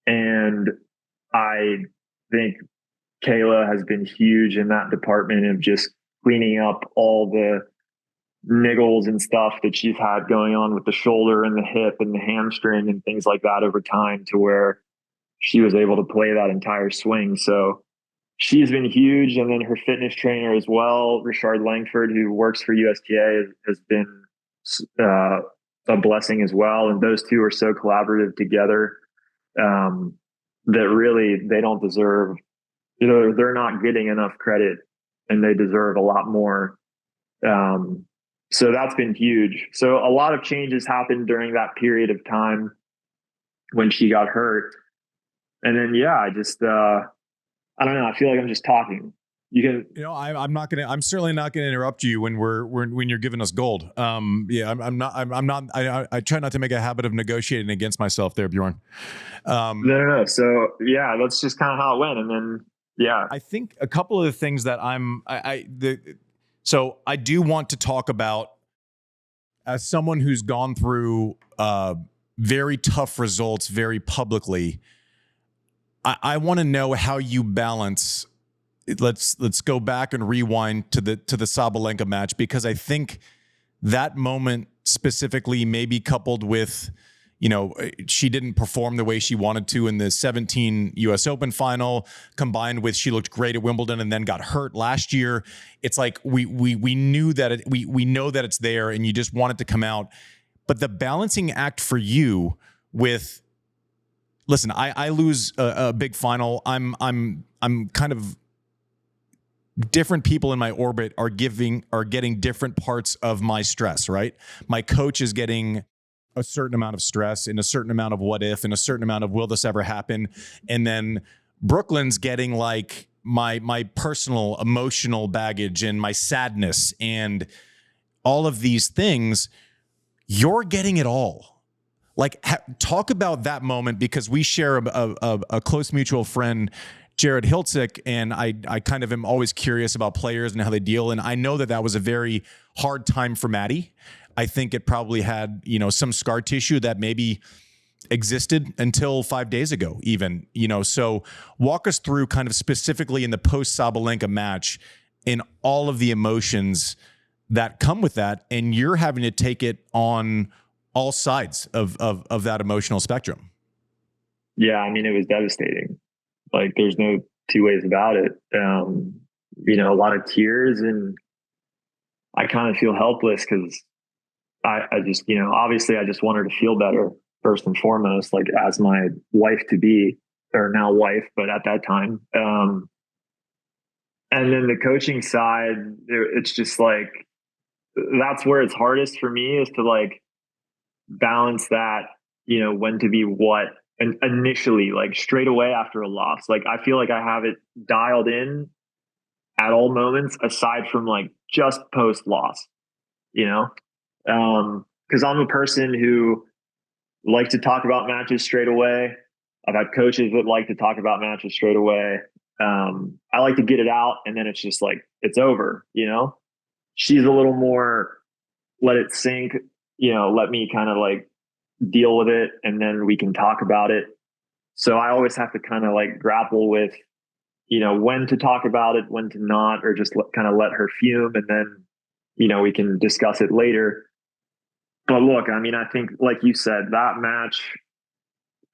And I think Kayla has been huge in that department of just cleaning up all the niggles and stuff that she's had going on with the shoulder and the hip and the hamstring and things like that over time, to where she was able to play that entire swing. So she's been huge. And then her fitness trainer as well, Richard Langford, who works for USTA, has been a blessing as well. And those two are so collaborative together that really they don't deserve, you know, they're not getting enough credit, and they deserve a lot more. So that's been huge. So a lot of changes happened during that period of time when she got hurt. And then, yeah, I just, I don't know. I feel like I'm just talking. I'm certainly not going to interrupt you when when you're giving us gold. I try not to make a habit of negotiating against myself there, Bjorn. No. So yeah, that's just kind of how it went. And then, yeah, I think a couple of the things that so I do want to talk about, as someone who's gone through very tough results very publicly. I want to know how you balance. Let's go back and rewind to the Sabalenka match, because I think that moment specifically, maybe coupled with, you know, she didn't perform the way she wanted to in the 17 US Open final, combined with she looked great at Wimbledon and then got hurt last year. It's like we knew that we know that it's there, and you just want it to come out. But the balancing act for you with, listen, I lose a big final. I'm kind of, different people in my orbit are getting different parts of my stress, right? My coach is getting a certain amount of stress and a certain amount of what if and a certain amount of will this ever happen. And then Brooklyn's getting like my personal emotional baggage and my sadness and all of these things. You're getting it all. Like, talk about that moment, because we share a close mutual friend, Jared Hiltzik, and I kind of am always curious about players and how they deal. And I know that was a very hard time for Maddie. I think it probably had, you know, some scar tissue that maybe existed until 5 days ago even, you know. So walk us through kind of specifically in the post Sabalenka match and all of the emotions that come with that. And you're having to take it on all sides of that emotional spectrum. Yeah. I mean, it was devastating. Like there's no two ways about it. You know, a lot of tears, and I kind of feel helpless because I just, you know, obviously I just want her to feel better first and foremost, like as my wife to be, or now wife, but at that time. And then the coaching side, it's just like, that's where it's hardest for me, is to like balance that, you know, when to be what. And initially, like straight away after a loss, like I feel like I have it dialed in at all moments aside from like just post loss, you know? Cause I'm a person who likes to talk about matches straight away. I've had coaches that like to talk about matches straight away. I like to get it out and then it's just like, it's over, you know? She's a little more let it sink, you know, let me kind of like deal with it and then we can talk about it. So I always have to kind of like grapple with, you know, when to talk about it, when to not, or just kind of let her fume and then, you know, we can discuss it later. But look, I mean, I think like you said, that match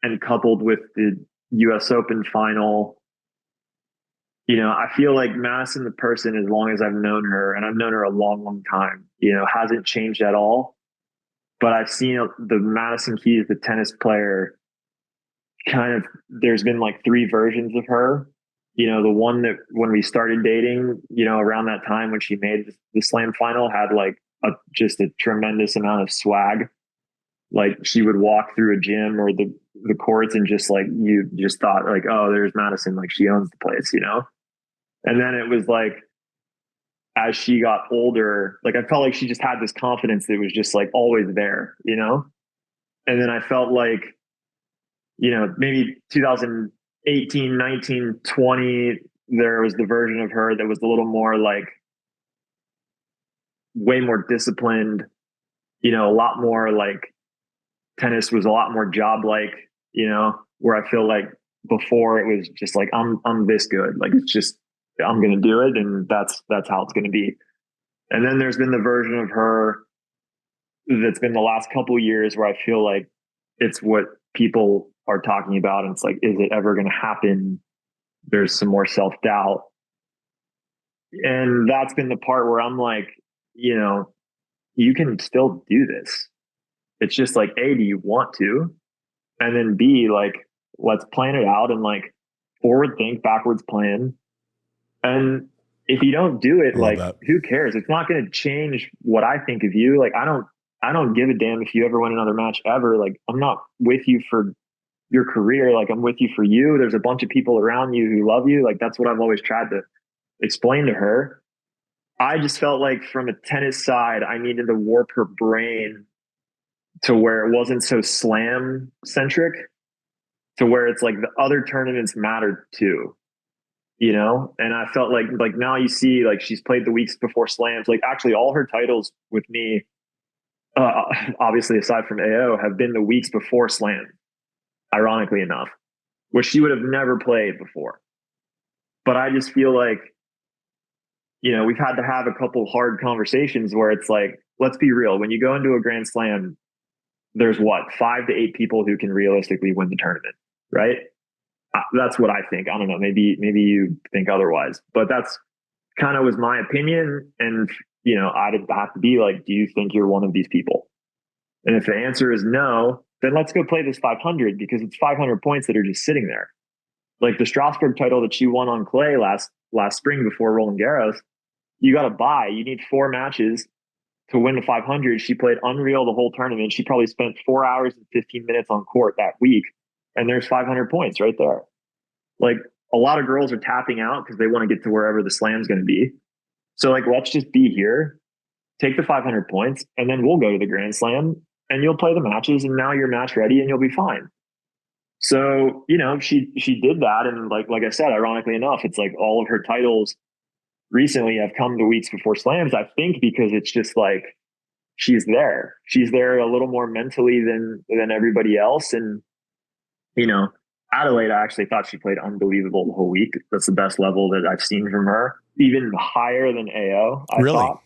and coupled with the US Open final, you know, I feel like Madison, the person, as long as I've known her, and I've known her a long, long time, you know, hasn't changed at all. But I've seen the Madison Keys, the tennis player, kind of, there's been like three versions of her. You know, the one that when we started dating, you know, around that time when she made the slam final, had like just a tremendous amount of swag. Like she would walk through a gym or the courts and just like, you just thought like, oh, there's Madison, like she owns the place, you know? And then it was like, as she got older, like I felt like she just had this confidence that was just like always there, you know? And then I felt like, you know, maybe 2018, 19, 20, there was the version of her that was a little more like way more disciplined, you know, a lot more like tennis was a lot more job like, you know, where I feel like before it was just like, I'm this good. Like, it's just, I'm going to do it. And that's how it's going to be. And then there's been the version of her that's been the last couple of years where I feel like it's what people are talking about. And it's like, is it ever going to happen? There's some more self-doubt. And that's been the part where I'm like, you know, you can still do this. It's just like, A, do you want to? And then B, like, let's plan it out and like forward think, backwards plan. And if you don't do it, like, who cares? It's not going to change what I think of you. Like, I don't give a damn if you ever win another match ever. Like, I'm not with you for your career. Like, I'm with you for you. There's a bunch of people around you who love you. Like, that's what I've always tried to explain to her. I just felt like from a tennis side, I needed to warp her brain to where it wasn't so slam centric, to where it's like the other tournaments mattered too, you know? And I felt like now you see, like she's played the weeks before slams, like actually all her titles with me, obviously aside from AO, have been the weeks before slam, ironically enough, which she would have never played before. But I just feel like, you know, we've had to have a couple hard conversations where it's like, let's be real. When you go into a Grand Slam, there's 5 to 8 people who can realistically win the tournament, right? That's what I think. I don't know. Maybe you think otherwise, but that's kind of was my opinion. And, you know, I'd have to be like, do you think you're one of these people? And if the answer is no, then let's go play this 500, because it's 500 points that are just sitting there. Like the Strasbourg title that she won on clay last spring before Roland Garros, you got to buy. You need 4 matches to win the 500. She played unreal the whole tournament. She probably spent 4 hours and 15 minutes on court that week. And there's 500 points right there. Like a lot of girls are tapping out because they want to get to wherever the slam's going to be. So like, let's just be here, take the 500 points, and then we'll go to the Grand Slam and you'll play the matches and now you're match ready and you'll be fine. So, you know, she did that. And like I said, ironically enough, it's like all of her titles recently have come the weeks before slams, I think, because it's just like, she's there a little more mentally than everybody else. And, you know, Adelaide, I actually thought she played unbelievable the whole week. That's the best level that I've seen from her, even higher than AO. I thought.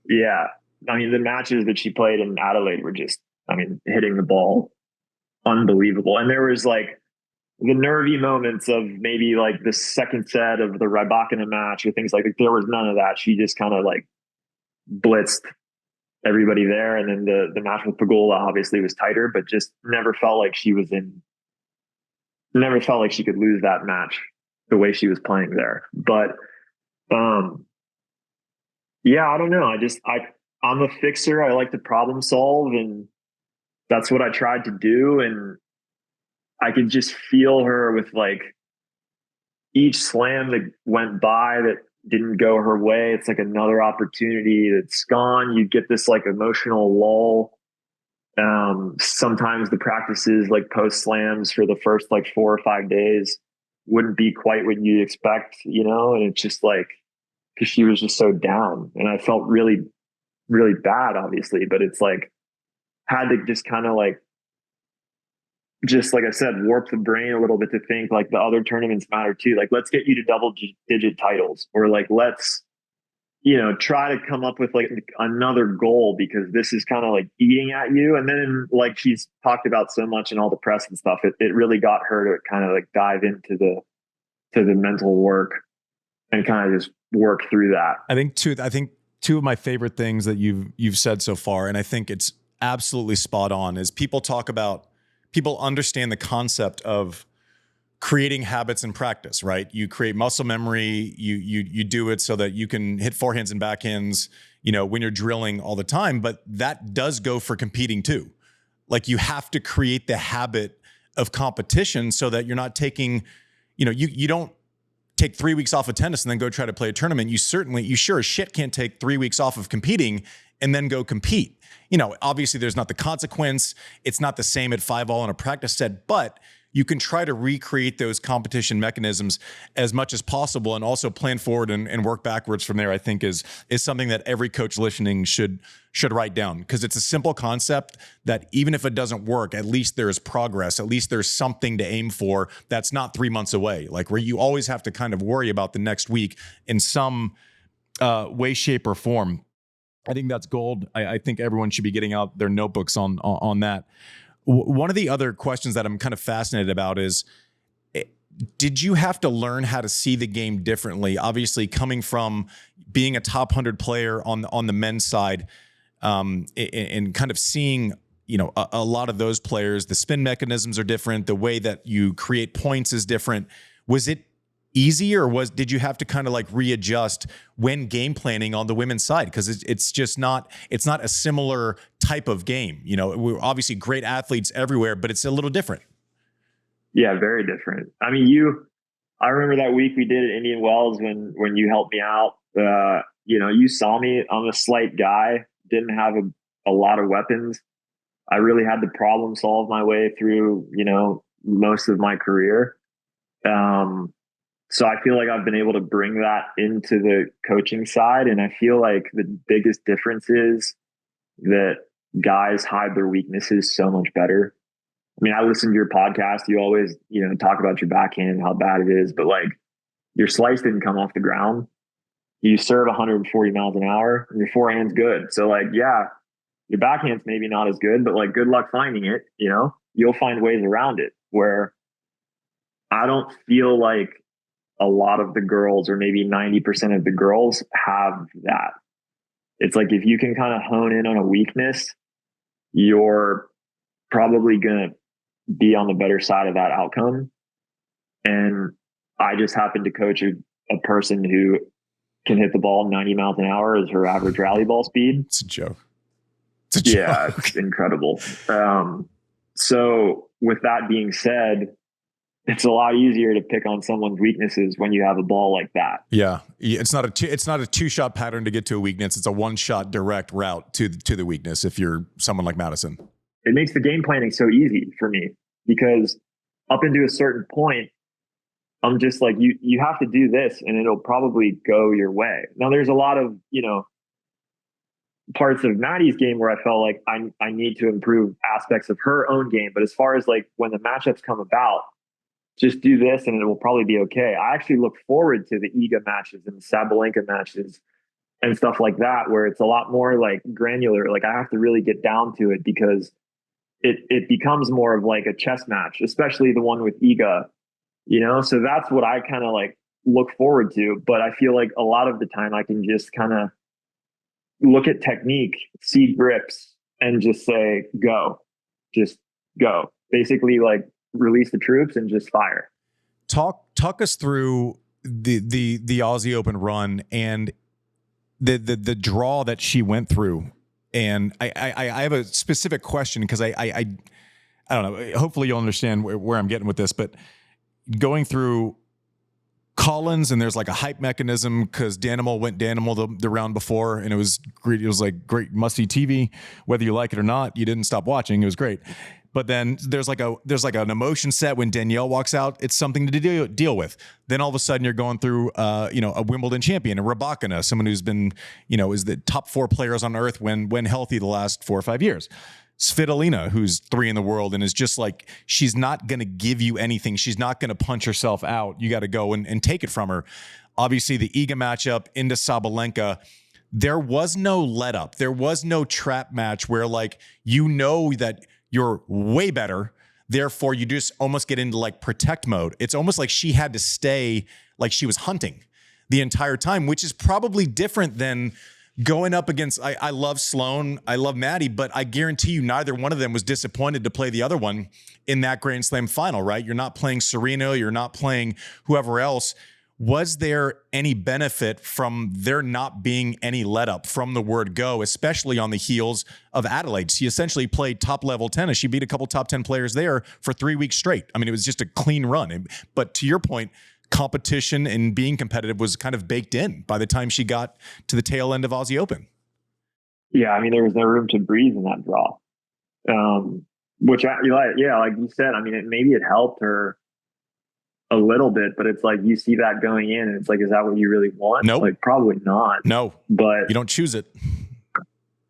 Yeah. I mean, the matches that she played in Adelaide were just, I mean, hitting the ball unbelievable. And there was like nervy moments of maybe like the second set of the Rybakina match or things like that. There was none of that. She just kind of like blitzed everybody there. And then the match with Pegula obviously was tighter, but just never felt like she could lose that match the way she was playing there. But, yeah, I don't know. I'm a fixer. I like to problem solve, and that's what I tried to do. And I could just feel her with like each slam that went by that didn't go her way. It's like another opportunity that's gone. You get this like emotional lull. Sometimes the practices like post slams for the first like 4 or 5 days wouldn't be quite what you'd expect, and it's just like, because she was just so down, and I felt really, really bad, obviously, but it's like, had to just kind of like, just like I said, warp the brain a little bit to think like the other tournaments matter too. Like, let's get you to double digit titles, or like, let's, try to come up with like another goal, because this is kind of like eating at you. And then like she's talked about so much in all the press and stuff, it really got her to kind of like dive into the mental work and kind of just work through that. I think two of my favorite things that you've said so far, and I think it's absolutely spot on, is people understand the concept of creating habits in practice, right? You create muscle memory, you do it so that you can hit forehands and backhands, when you're drilling all the time, but that does go for competing too. Like, you have to create the habit of competition so that you're not taking, you don't take 3 weeks off of tennis and then go try to play a tournament. You sure as shit can't take 3 weeks off of competing and then go compete. Obviously there's not the consequence. It's not the same at 5-all in a practice set, but you can try to recreate those competition mechanisms as much as possible, and also plan forward and work backwards from there. I think is something that every coach listening should write down, because it's a simple concept that even if it doesn't work, at least there is progress. At least there's something to aim for that's not 3 months away, like where you always have to kind of worry about the next week in some way, shape, or form. I think that's gold. I think everyone should be getting out their notebooks on that. One of the other questions that I'm kind of fascinated about is, did you have to learn how to see the game differently? Obviously, coming from being a top 100 player on the men's side, and kind of seeing, a lot of those players, the spin mechanisms are different. The way that you create points is different. Was it easy, or did you have to kind of like readjust when game planning on the women's side? Because it's not a similar type of game. We're obviously great athletes everywhere, but it's a little different. Yeah, very different. I mean, I remember that week we did at Indian Wells when you helped me out. You saw me. I'm a slight guy, didn't have a lot of weapons. I really had to problem solve my way through, most of my career. So I feel like I've been able to bring that into the coaching side. And I feel like the biggest difference is that guys hide their weaknesses so much better. I mean, I listen to your podcast. You always, talk about your backhand and how bad it is, but like, your slice didn't come off the ground. You serve 140 miles an hour and your forehand's good. So like, yeah, your backhand's maybe not as good, but like, good luck finding it. You'll find ways around it, where I don't feel like a lot of the girls, or maybe 90% of the girls, have that. It's like, if you can kind of hone in on a weakness, you're probably going to be on the better side of that outcome. And I just happen to coach a person who can hit the ball 90 miles an hour as her average rally ball speed. It's a joke. Yeah, it's incredible. So with that being said, it's a lot easier to pick on someone's weaknesses when you have a ball like that. Yeah, it's not a 2-shot pattern to get to a weakness. It's a 1-shot direct route to the weakness. If you're someone like Madison, it makes the game planning so easy for me, because up into a certain point, I'm just like, you have to do this, and it'll probably go your way. Now, there's a lot of parts of Maddie's game where I felt like I need to improve aspects of her own game. But as far as like when the matchups come about, just do this and it will probably be okay. I actually look forward to the Iga matches and the Sabalenka matches and stuff like that, where it's a lot more like granular. Like, I have to really get down to it, because it becomes more of like a chess match, especially the one with Iga, you know? So that's what I kind of like look forward to. But I feel like a lot of the time I can just kind of look at technique, see grips, and just say, just go. Basically, like release the troops and just fire. Talk us through the Aussie Open run and the draw that she went through. And I have a specific question because I don't know. Hopefully you'll understand where I'm getting with this, but going through Collins, and there's like a hype mechanism because Danimal went Danimal the round before, and it was great. It was like great musty TV, whether you like it or not. You didn't stop watching. It was great. But then there's like an emotion set when Danielle walks out. It's something to deal with. Then all of a sudden you're going through a Wimbledon champion, a Rybakina, someone who's been is the top 4 players on earth when healthy the last 4 or 5 years. Svitolina, who's 3 in the world and is just like, she's not going to give you anything. She's not going to punch herself out. You got to go and take it from her. Obviously, the Iga matchup into Sabalenka, there was no let up. There was no trap match where like, that you're way better. Therefore, you just almost get into like protect mode. It's almost like she had to stay like she was hunting the entire time, which is probably different than going up against, I love Sloane, I love Maddie, but I guarantee you neither one of them was disappointed to play the other one in that Grand Slam final, right? You're not playing Serena, you're not playing whoever else. Was there any benefit from there not being any let up from the word go, especially on the heels of Adelaide? She essentially played top level tennis. She beat a couple top 10 players there for 3 weeks straight. I mean, it was just a clean run. But to your point, competition and being competitive was kind of baked in by the time she got to the tail end of Aussie Open. Yeah, I mean, there was no room to breathe in that draw. Like you said, I mean, maybe it helped her a little bit, but it's like you see that going in and it's like, is that what you really want? Nope. Like probably not. No, but you don't choose it.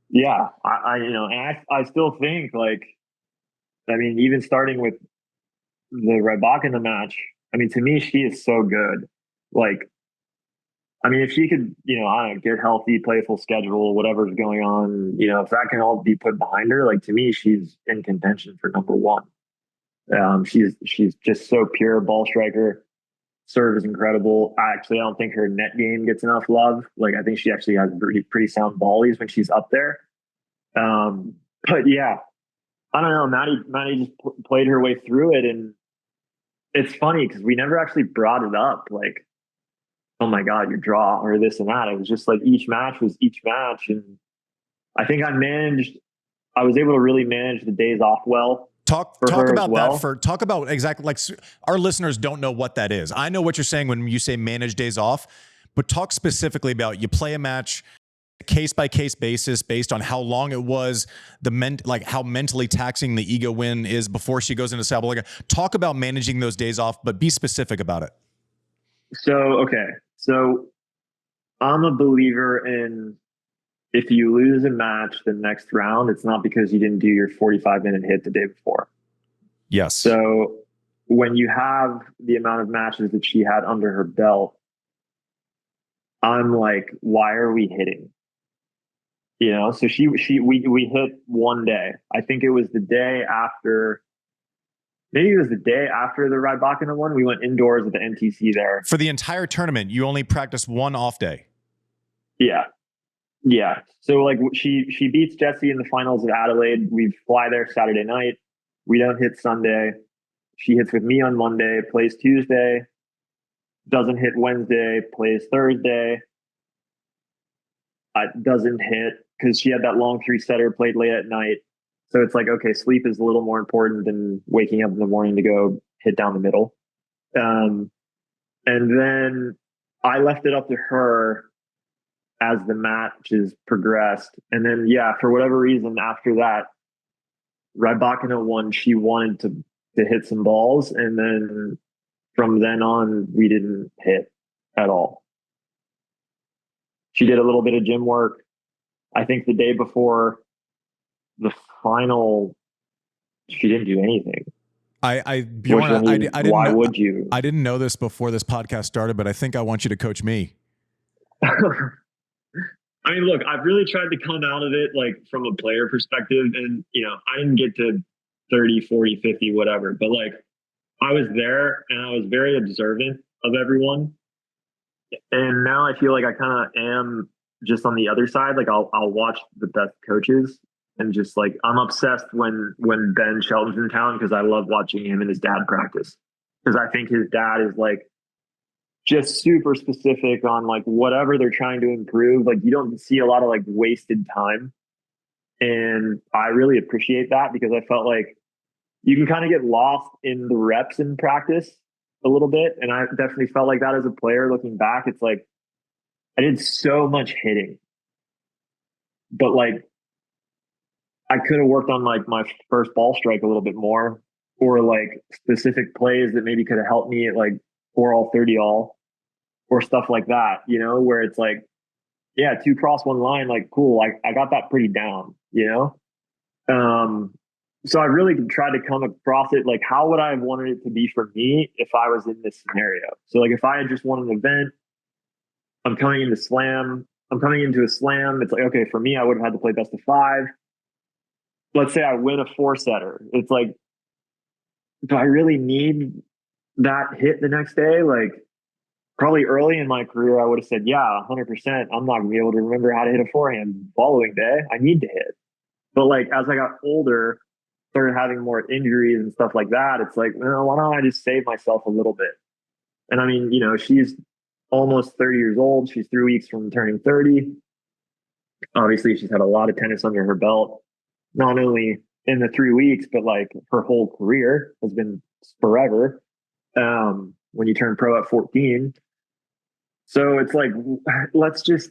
Yeah, I still think like, I mean, even starting with the Rybakina match, I mean, to me, she is so good. Like, I mean, if she could, I don't know, get healthy, play a full schedule, whatever's going on, if that can all be put behind her, like to me, she's in contention for number 1. She's just so pure ball striker. Serve is incredible. I don't think her net game gets enough love. Like, I think she actually has pretty sound volleys when she's up there. But yeah, I don't know. Maddie just played her way through it, and it's funny because we never actually brought it up. Like, oh my God, your draw or this and that. It was just like each match was each match, and I think I was able to really manage the days off well. Talk about exactly, like, our listeners don't know what that is. I know what you're saying when you say manage days off, but talk specifically about you play a match case by case basis based on how long it was, how mentally taxing the Iga win is before she goes into Sabalenka. Talk about managing those days off, but be specific about it. So I'm a believer in, if you lose a match the next round, it's not because you didn't do your 45-minute hit the day before. Yes. So when you have the amount of matches that she had under her belt, I'm like, why are we hitting? So we hit one day. I think it was the day after. Maybe it was the day after the Rybakina one. We went indoors at the NTC there. For the entire tournament, you only practiced one off day. Yeah. Yeah. So like she beats Jessie in the finals of Adelaide. We fly there Saturday night. We don't hit Sunday. She hits with me on Monday, plays Tuesday, doesn't hit Wednesday, plays Thursday. Doesn't hit because she had that long 3-setter, played late at night. So it's like, okay, sleep is a little more important than waking up in the morning to go hit down the middle. And then I left it up to her as the matches progressed. And then, for whatever reason, after that, Rybakina won. She wanted to hit some balls. And then from then on, we didn't hit at all. She did a little bit of gym work. I think the day before the final, she didn't do anything. Bjorn, I didn't why know, would you? I didn't know this before this podcast started, but I think I want you to coach me. I mean, look, I've really tried to come out of it like from a player perspective, and I didn't get to 30, 40, 50, whatever. But like, I was there and I was very observant of everyone. And now I feel like I kind of am just on the other side. Like I'll watch the best coaches and just like, I'm obsessed when Ben Shelton's in town, because I love watching him and his dad practice. Because I think his dad is like just super specific on like whatever they're trying to improve. Like you don't see a lot of like wasted time. And I really appreciate that, because I felt like you can kind of get lost in the reps in practice a little bit. And I definitely felt like that as a player looking back. It's like I did so much hitting, but like I could have worked on like my first ball strike a little bit more, or like specific plays that maybe could have helped me at like 4-all, 30-all, or stuff like that, you know, where it's like, yeah, 2 cross 1 line, like cool. I got that pretty down, you know? So I really tried to come across it like, how would I have wanted it to be for me if I was in this scenario? So like if I had just won an event, I'm coming into a slam. It's like, okay, for me, I would have had to play best of 5. Let's say I win a 4-setter. It's like, do I really need that hit the next day? Like probably early in my career, I would have said, yeah, 100%. I'm not gonna be able to remember how to hit a forehand the following day. I need to hit. But like, as I got older, started having more injuries and stuff like that, it's like, well, why don't I just save myself a little bit? And I mean, you know, she's almost 30 years old. She's 3 weeks from turning 30. Obviously, she's had a lot of tennis under her belt, not only in the 3 weeks, but like her whole career has been forever. When you turn pro at 14. So it's like, let's just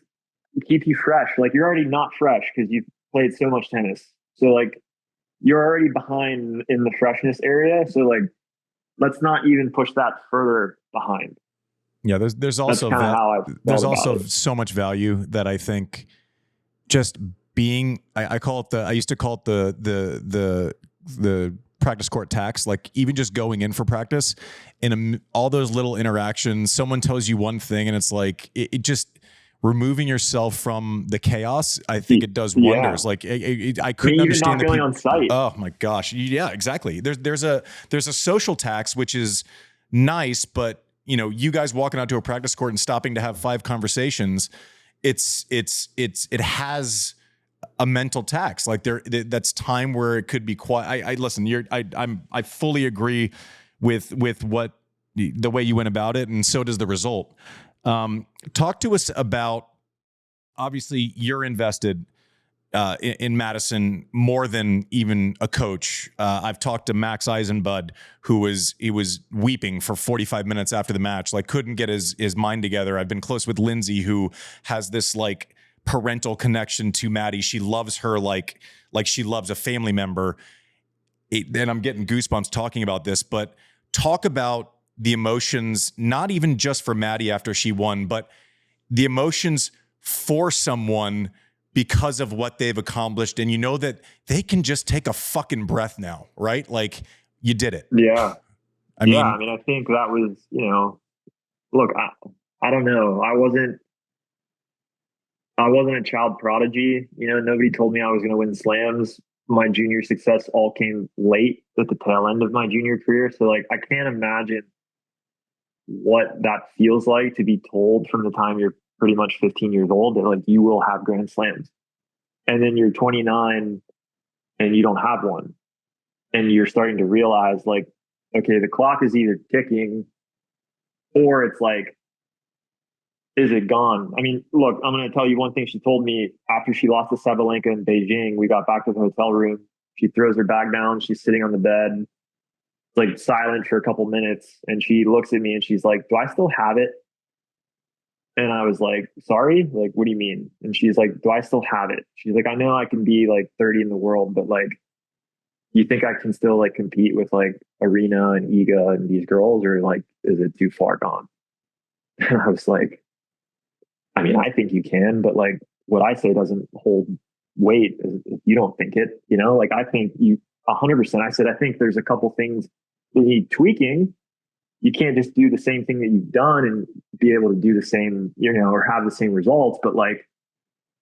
keep you fresh. Like you're already not fresh because you've played so much tennis. So like, you're already behind in the freshness area. So like, let's not even push that further behind. Yeah. There's also, so much value that I think just being, I call it I used to call it the practice court tax. Like even just going in for practice and all those little interactions, someone tells you one thing and it's like, it just, removing yourself from the chaos, I think it does wonders. Yeah. Like I couldn't understand the people on site. Oh my gosh. Yeah, exactly. There's a social tax, which is nice, but you know, you guys walking out to a practice court and stopping to have 5 conversations, it has a mental tax. Like that's time where it could be quiet. I listen, I fully agree with what the way you went about it. And so does the result. Talk to us about, obviously you're invested in Madison more than even a coach. I've talked to Max Eisenbud, he was weeping for 45 minutes after the match, like couldn't get his mind together. I've been close with Lindsay, who has this like parental connection to Maddie. She loves her like she loves a family member. And I'm getting goosebumps talking about this, but talk about the emotions, not even just for Maddie after she won, but the emotions for someone because of what they've accomplished. And you know that they can just take a fucking breath now, right? Like you did it. Yeah. I mean, I think that was, you know, look, I don't know. I wasn't a child prodigy. You know, nobody told me I was going to win slams. My junior success all came late at the tail end of my junior career. So like, I can't imagine what that feels like to be told from the time you're pretty much 15 years old that like you will have grand slams, and then you're 29 and you don't have one, and you're starting to realize like, okay, the clock is either ticking or it's like, is it gone? I mean, look, I'm going to tell you one thing she told me after she lost to Sabalenka in Beijing. We got back to the hotel room. She throws her bag down. She's sitting on the bed, like silent for a couple minutes. And she looks at me and she's like, do I still have it? And I was like, sorry, like, what do you mean? And she's like, do I still have it? She's like, I know I can be like 30 in the world, but like, you think I can still like compete with like Arena and Iga and these girls, or like, is it too far gone? And I was like, I mean, I think you can, but like what I say doesn't hold weight if you don't think it, you know, like I think you 100%. I said, I think there's a couple things that need tweaking. You can't just do the same thing that you've done and be able to do the same, you know, or have the same results. But like,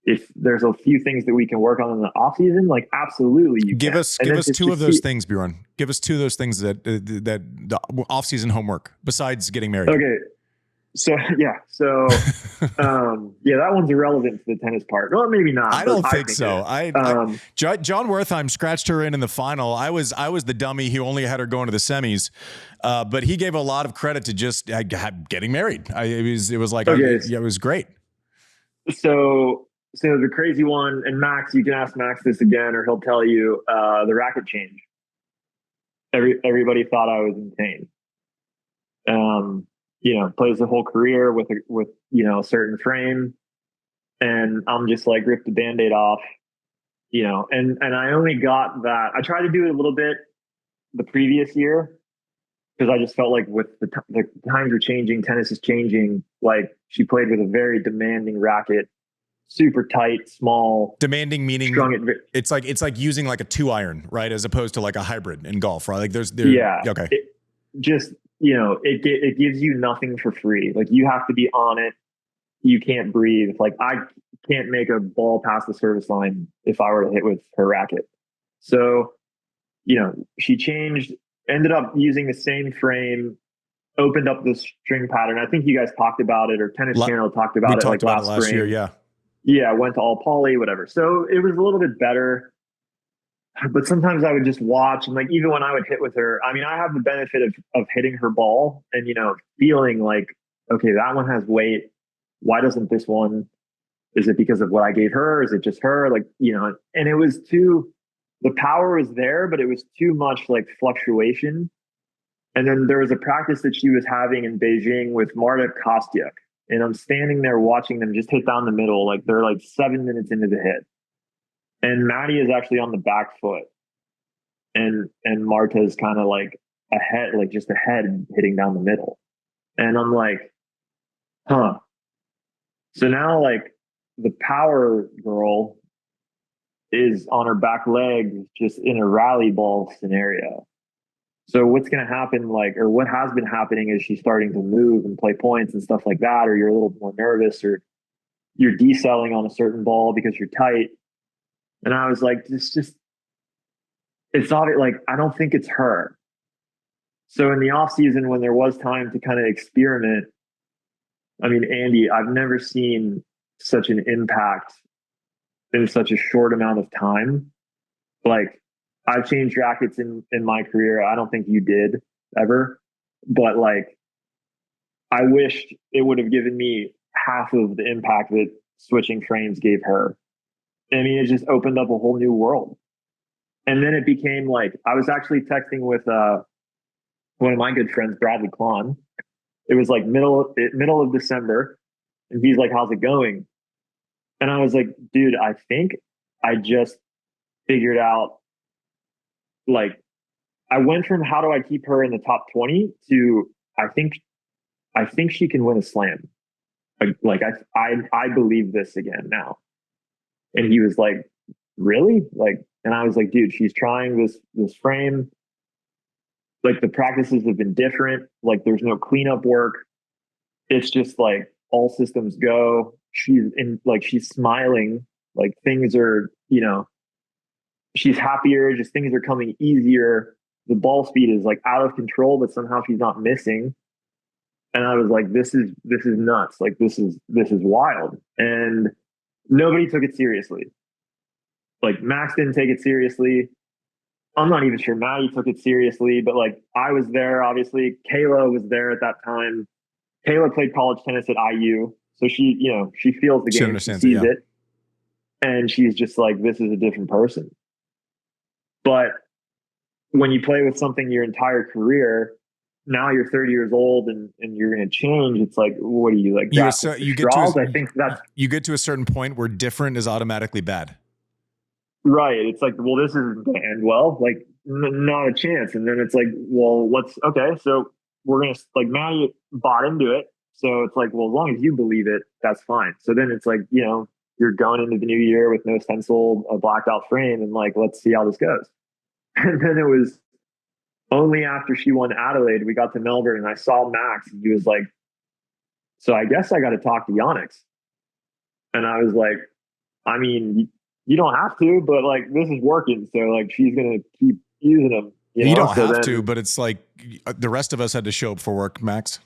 if there's a few things that we can work on in the off season, like absolutely you give can. us two of those things, Bjorn. Give us two of those things that the off season homework besides getting married. Okay. So yeah, that one's irrelevant to the tennis part. Well, maybe not. I don't think so. Jon Wertheim scratched her in the final. I was the dummy who only had her going to the semis, but he gave a lot of credit to just getting married. It was great. So the crazy one, and Max, you can ask Max this again, or he'll tell you the racket change. Everybody thought I was insane. Plays the whole career with a certain frame, and I'm just like ripped the Band-Aid off, and I only got that. I tried to do it a little bit the previous year because I just felt like with the times are changing, tennis is changing. Like she played with a very demanding racket, super tight, small. Demanding meaning it's like using like a 2-iron, right, as opposed to like a hybrid in golf, right? Like okay. It gives you nothing for free. Like you have to be on it. You can't breathe. Like I can't make a ball past the service line if I were to hit with her racket. So, she changed, ended up using the same frame, opened up the string pattern. I think you guys talked about it, or Tennis Channel talked about it like last spring. Year. Yeah. Yeah. Went to all poly, whatever. So it was a little bit better. But sometimes I would just watch, and like even when I would hit with her, I mean, I have the benefit of hitting her ball and feeling like, okay, that one has weight. Why doesn't this one? Is it because of what I gave her? Is it just her? Like, and it was the power was there, but it was too much like fluctuation. And then there was a practice that she was having in Beijing with Marta Kostyuk, and I'm standing there watching them just hit down the middle. Like they're like 7 minutes into the hit. And Maddie is actually on the back foot, and Marta is kind of like ahead, like just ahead, hitting down the middle. And I'm like, huh. So now like the power girl is on her back leg, just in a rally ball scenario. So what's going to happen, or what has been happening, is she's starting to move and play points and stuff like that, or you're a little more nervous, or you're decelling on a certain ball because you're tight. And I was like, it's obvious. Like, I don't think it's her. So in the off season, when there was time to kind of experiment, I mean, Andy, I've never seen such an impact in such a short amount of time. Like, I've changed rackets in my career. I don't think you did ever, but like, I wished it would have given me half of the impact that switching frames gave her. I mean, it just opened up a whole new world. And then it became like, I was actually texting with one of my good friends, Bradley Klon. It was like middle of December. And he's like, how's it going? And I was like, dude, I think I just figured out, like, I went from how do I keep her in the top 20 to I think she can win a slam. Like I believe this again now. And he was like, really? Like, and I was like, dude, she's trying this frame. Like the practices have been different. Like there's no cleanup work. It's just like all systems go. She's smiling. Like things are, she's happier. Just things are coming easier. The ball speed is like out of control, but somehow she's not missing. And I was like, this is nuts. Like this is wild. And nobody took it seriously. Like Max didn't take it seriously. I'm not even sure Maddie took it seriously, but like I was there, obviously. Kayla was there at that time. Kayla played college tennis at IU. So she feels the game, she sees it. And she's just like, this is a different person. But when you play with something your entire career, now you're 30 years old and you're going to change. It's like, what do you like? You get to a certain point where different is automatically bad. Right. It's like, well, this isn't going to end well. Like, not a chance. And then it's like, well, okay. So we're going to, like, Maddie bought into it. So it's like, well, as long as you believe it, that's fine. So then it's like, you're going into the new year with no stencil, a blacked out frame, and like, let's see how this goes. And then it was only after she won Adelaide, we got to Melbourne, and I saw Max, and he was like, so I guess I got to talk to Yonex. And I was like, I mean, you don't have to, but like this is working. So like she's going to keep using them. You don't have to, but it's like the rest of us had to show up for work, Max.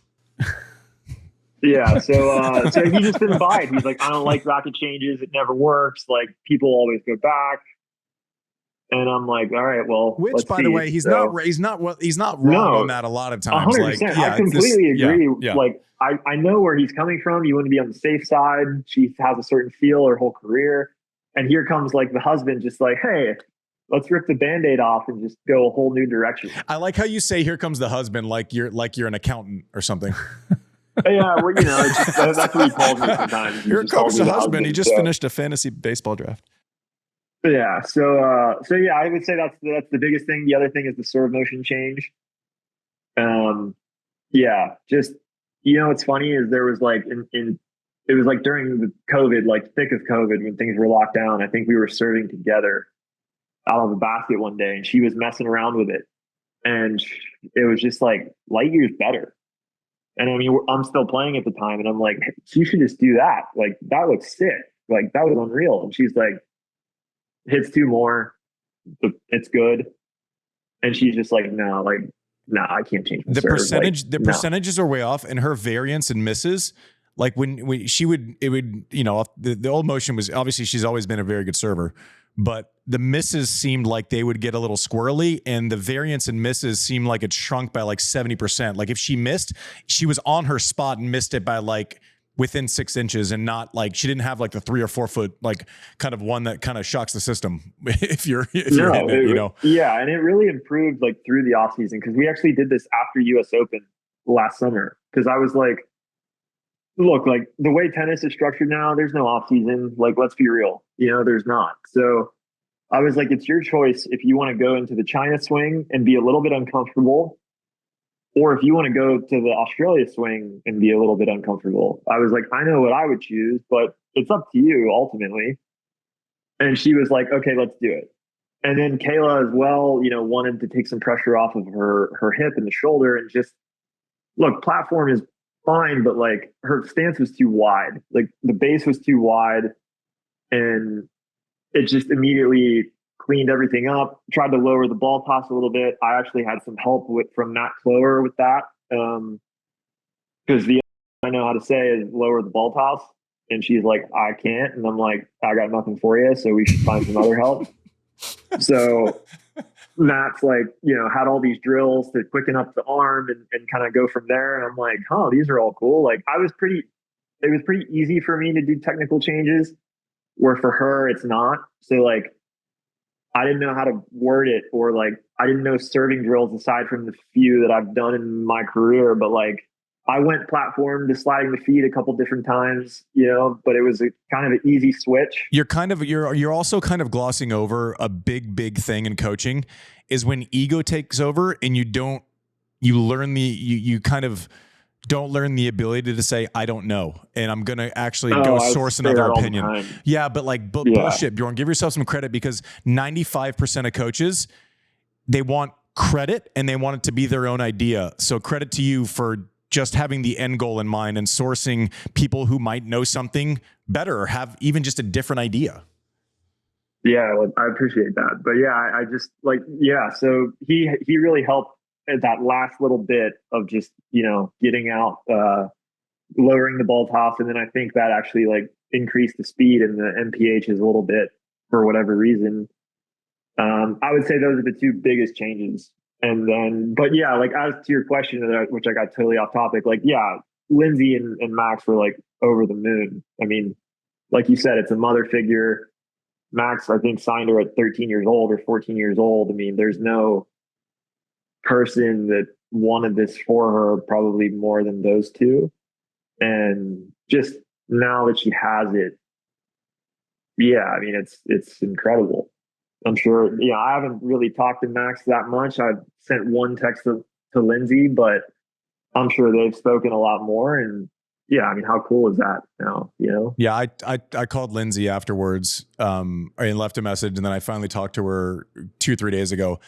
Yeah. So he just didn't buy it. He's like, I don't like racket changes. It never works. Like people always go back. And I'm like, all right, well, which by the way, he's not wrong on that a lot of times. 100%. Like, yeah, I completely agree. Yeah. Like I know where he's coming from. You want to be on the safe side. She has a certain feel her whole career. And here comes like the husband just like, hey, let's rip the Band-Aid off and just go a whole new direction. I like how you say, here comes the husband, like you're an accountant or something. Yeah, well, that's what he calls me sometimes. Here comes the husband. He just finished a fantasy baseball draft. Yeah. So yeah, I would say that's the biggest thing. The other thing is the serve motion change. Yeah, just, what's funny is there was like it was like during the COVID, like thick of COVID when things were locked down, I think we were serving together out of a basket one day and she was messing around with it. And it was just like light years better. And I mean, I'm still playing at the time and I'm like, you should just do that. Like that looks sick. Like that was unreal. And she's like, hits 2 more. It's good. And she's just like, no, I can't change the serve. Percentages are way off and her variance and misses. Like when she would, it would, the old motion was obviously she's always been a very good server, but the misses seemed like they would get a little squirrely and the variance and misses seemed like it shrunk by like 70%. Like if she missed, she was on her spot and missed it by like within 6 inches and not like, she didn't have like the 3 or 4 foot, like kind of one that kind of shocks the system if you're hitting it, Yeah. And it really improved like through the off season. Cause we actually did this after US Open last summer. Cause I was like, look, like the way tennis is structured now, there's no off season. Like, let's be real, there's not. So I was like, it's your choice if you want to go into the China swing and be a little bit uncomfortable, or if you want to go to the Australia swing and be a little bit uncomfortable. I was like, I know what I would choose, but it's up to you ultimately. And she was like, okay, let's do it. And then Kayla as well, wanted to take some pressure off of her hip and the shoulder and just look, platform is fine, but like her stance was too wide. Like the base was too wide and it just immediately cleaned everything up, tried to lower the ball toss a little bit. I actually had some help from Matt Clower with that. Because I know how to say is lower the ball toss. And she's like, I can't. And I'm like, I got nothing for you. So we should find some other help. So Matt's like, had all these drills to quicken up the arm and kind of go from there. And I'm like, these are all cool. Like it was pretty easy for me to do technical changes where for her, it's not. So like, I didn't know how to word it or like, I didn't know serving drills aside from the few that I've done in my career, but like I went platform to sliding the feet a couple different times, but it was a kind of an easy switch. You're also kind of glossing over a big thing in coaching is when ego takes over and you kind of don't learn the ability to say, I don't know. And I'm going to actually go source another opinion. Yeah. But like bullshit, Bjorn, give yourself some credit because 95% of coaches, they want credit and they want it to be their own idea. So credit to you for just having the end goal in mind and sourcing people who might know something better or have even just a different idea. Yeah, well, I appreciate that. But yeah, I just like, so he really helped at that last little bit of just, getting out, lowering the ball toss. And then I think that actually like increased the speed and the MPHs a little bit for whatever reason. I would say those are the 2 biggest changes. And then, but yeah, like as to your question, which I got totally off topic, like, yeah, Lindsay and Max were like over the moon. I mean, like you said, it's a mother figure. Max, I think, signed her at 13 years old or 14 years old. I mean, there's no person that wanted this for her probably more than those 2. And just now that she has it, yeah, I mean, it's incredible. I'm sure, I haven't really talked to Max that much. I've sent one text to Lindsay, but I'm sure they've spoken a lot more. And yeah, I mean, how cool is that now, Yeah, I called Lindsay afterwards and left a message. And then I finally talked to her 2-3 days ago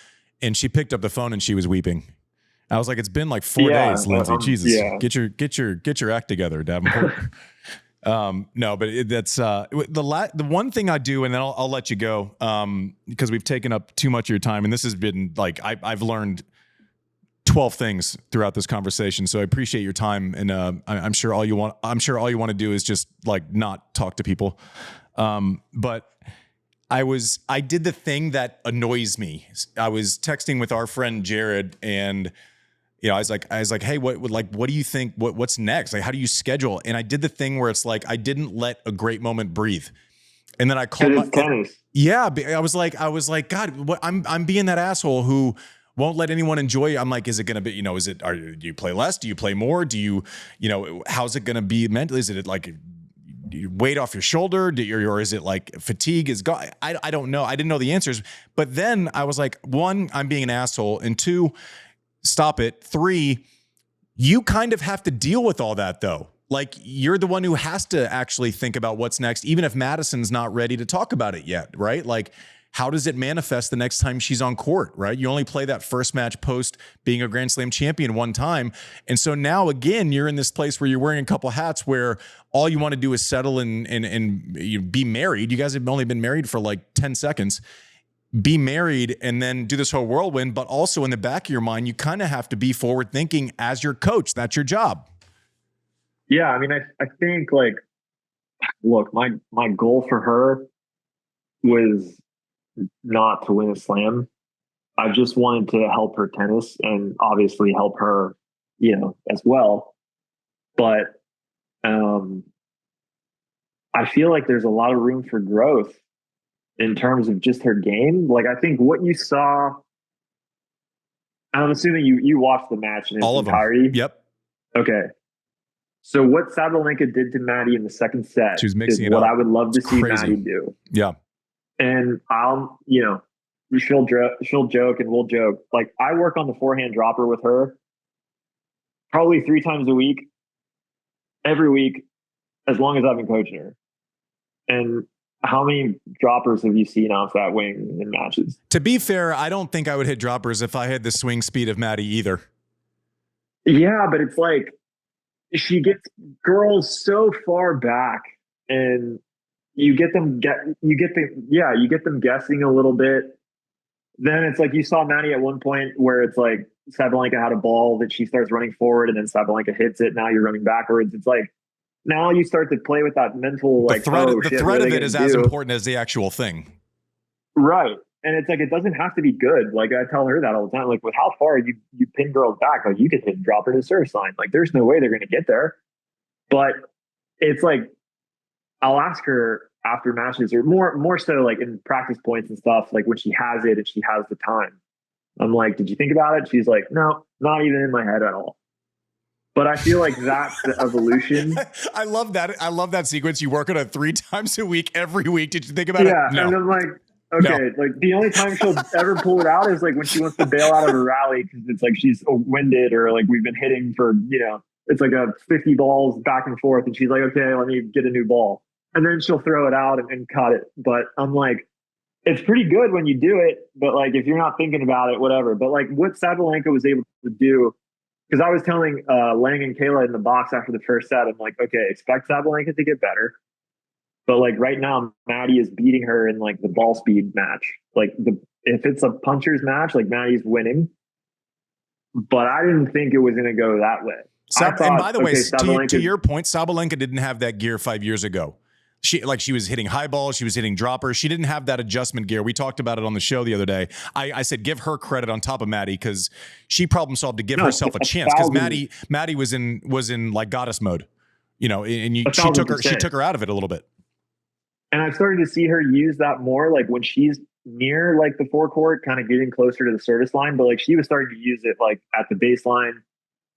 and she picked up the phone and she was weeping. I was like, it's been like 4 days, Lindsay. Jesus, get your act together, Davenport. No, but that's the one thing I do, and then I'll let you go because we've taken up too much of your time, and this has been like I've learned 12 things throughout this conversation. So I appreciate your time, and I'm sure all you want to do is just like not talk to people. But I did the thing that annoys me. I was texting with our friend Jared, and I was like, hey, what do you think? What's next? Like, how do you schedule? And I did the thing where it's like I didn't let a great moment breathe, and then I called tennis. Yeah, I was like, God, what? I'm being that asshole who won't let anyone enjoy. I'm like, is it going to be? Do you play less? Do you play more? Do you how's it going to be mentally? Is it like weight off your shoulder, or is it like fatigue is gone? I don't know. I didn't know the answers, but then I was like, one, I'm being an asshole, and two, stop it. Three, you kind of have to deal with all that though. Like you're the one who has to actually think about what's next, even if Madison's not ready to talk about it yet, right? Like, how does it manifest the next time she's on court, right? You only play that first match post being a Grand Slam champion one time. And so now again, you're in this place where you're wearing a couple hats where all you want to do is settle and you be married. You guys have only been married for like 10 seconds. Be married and then do this whole whirlwind. But also in the back of your mind, you kind of have to be forward thinking as your coach. That's your job. Yeah. I mean, I think like, look, my goal for her was not to win a slam. I just wanted to help her tennis and obviously help her, as well. But I feel like there's a lot of room for growth in terms of just her game. Like, I think what you saw, I'm assuming you watched the match in its entirety. Yep. Okay. So what Sabalenka did to Maddie in the second set she was mixing is what I would love to see Maddie do. Yeah. And she'll joke and we'll joke. Like, I work on the forehand dropper with her probably 3 times a week, every week, as long as I've been coaching her. And how many droppers have you seen off that wing in matches? To be fair, I don't think I would hit droppers if I had the swing speed of Maddie either. Yeah, but it's like she gets girls so far back, and you get them guessing a little bit. Then it's like you saw Maddie at one point where it's like Sabalenka had a ball that she starts running forward, and then Sabalenka hits it. Now you're running backwards. It's like, now you start to play with that mental, like, the threat of it is as important as the actual thing. Right. And it's like, it doesn't have to be good. Like, I tell her that all the time. Like, with how far you pin girls back, like, you can hit and drop her to serve sign. Like, there's no way they're going to get there. But it's like, I'll ask her after matches, or more so like in practice points and stuff, like when she has it and she has the time. I'm like, did you think about it? She's like, no, not even in my head at all. But I feel like that's the evolution. I love that. I love that sequence. You work on it 3 times a week, every week. Did you think about it? Yeah. And I'm like, okay, like the only time she'll ever pull it out is like when she wants to bail out of a rally because it's like she's winded, or like we've been hitting for, it's like a 50 balls back and forth, and she's like, okay, let me get a new ball. And then she'll throw it out and cut it. But I'm like, it's pretty good when you do it, but like if you're not thinking about it, whatever. But like what Sabalenka was able to do, because I was telling Lang and Kayla in the box after the first set, I'm like, okay, expect Sabalenka to get better. But like right now, Maddie is beating her in like the ball speed match. Like if it's a puncher's match, like Maddie's winning. But I didn't think it was going to go that way. And by the way, to your point, Sabalenka didn't have that gear 5 years ago. She was hitting high balls. She was hitting droppers. She didn't have that adjustment gear. We talked about it on the show the other day. I said, give her credit on top of Maddie, because she problem solved to give herself a chance, because Maddie was in like goddess mode, and she took her out of it a little bit. And I've started to see her use that more, like when she's near like the forecourt, kind of getting closer to the service line. But like she was starting to use it like at the baseline,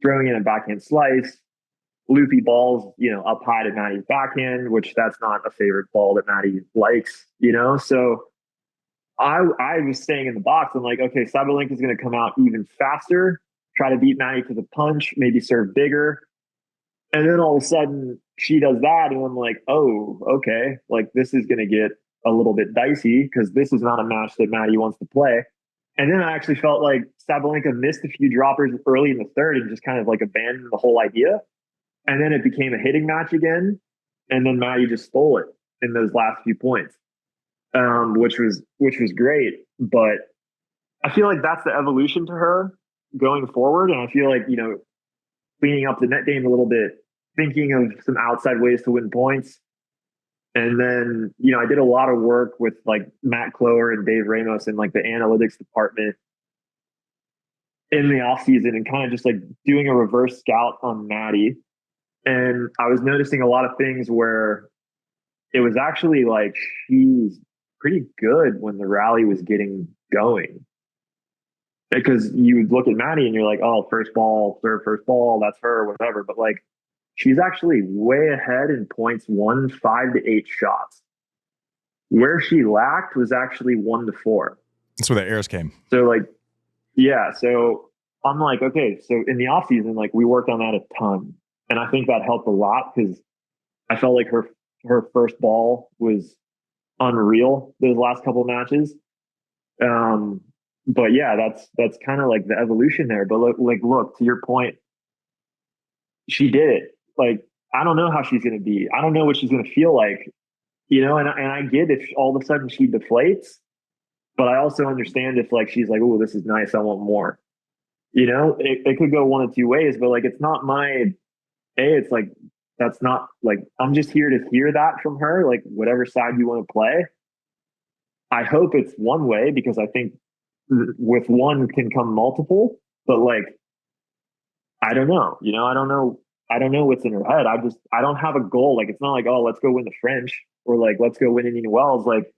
throwing in a backhand slice, loopy balls, up high to Maddie's backhand, which that's not a favorite ball that Maddie likes, So I was staying in the box. I'm like, okay, Sabalenka is going to come out even faster, try to beat Maddie to the punch, maybe serve bigger. And then all of a sudden she does that. And I'm like, oh, okay. Like this is going to get a little bit dicey, because this is not a match that Maddie wants to play. And then I actually felt like Sabalenka missed a few droppers early in the third and just kind of like abandoned the whole idea. And then it became a hitting match again. and then Maddie just stole it in those last few points, which was great. But I feel like that's the evolution to her going forward. And I feel like, you know, cleaning up the net game a little bit, thinking of some outside ways to win points. And then, you know, I did a lot of work with like Matt Clower and Dave Ramos in like the analytics department in the off season, and kind of just like doing a reverse scout on Maddie. And I was noticing a lot of things where it was actually like she's pretty good when the rally was getting going. Because you would look at Maddie and you're like, oh, first ball, serve first ball, that's her, whatever. But like, she's actually way ahead in points 1, 5 to 8 shots. Where she lacked was actually 1 to 4. That's where the errors came. So like, yeah. So I'm like, okay. So in the off season, like we worked on that a ton, and I think that helped a lot because I felt like her first ball was unreal those last couple of matches. But yeah, that's kind of like the evolution there. But look, to your point, she did it. Like, I don't know how she's going to be. I don't know what she's going to feel like, you know, and I get if all of a sudden she deflates, but I also understand if like, she's like, oh, this is nice, I want more, you know. It could go one of two ways, but like, it's not it's like, that's not like, I'm just here to hear that from her, like whatever side you want to play. I hope it's one way, because I think with one can come multiple, but like, I don't know, you know, I don't know what's in her head. I don't have a goal. Like, it's not like, oh, let's go win the French, or like, let's go win Indian Wells. Like,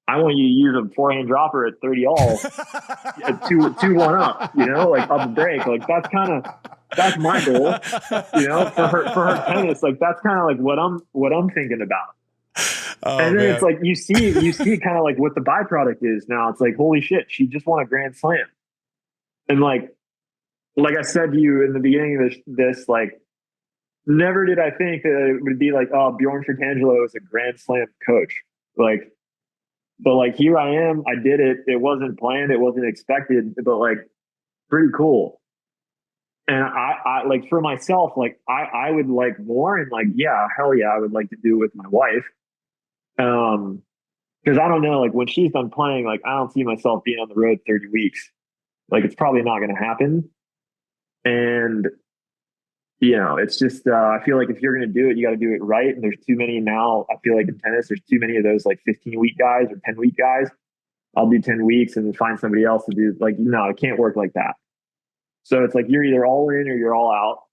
I want you to use a forehand dropper at 30 all, 2-1 up, you know, like up the break. Like, that's my goal, you know, for her tennis. Like, that's kind of like what I'm thinking about. Oh, and then man, it's like, you see kind of like what the byproduct is now. It's like, holy shit, she just won a Grand Slam. And like I said to you in the beginning of this, like, never did I think that it would be like, oh, Bjorn Fratangelo is a Grand Slam coach. Like, but like, here I am, I did it. It wasn't planned. It wasn't expected, but like, pretty cool. And I like, for myself, like I would like more, and like, yeah, hell yeah, I would like to do it with my wife. Because I don't know, like when she's done playing, like I don't see myself being on the road 30 weeks. Like, it's probably not going to happen. And, you know, it's just, I feel like if you're going to do it, you got to do it right. And there's too many now. I feel like in tennis, there's too many of those like 15-week guys or 10-week guys. I'll do 10 weeks and then find somebody else to do, like, no, it can't work like that. So it's like, you're either all in or you're all out.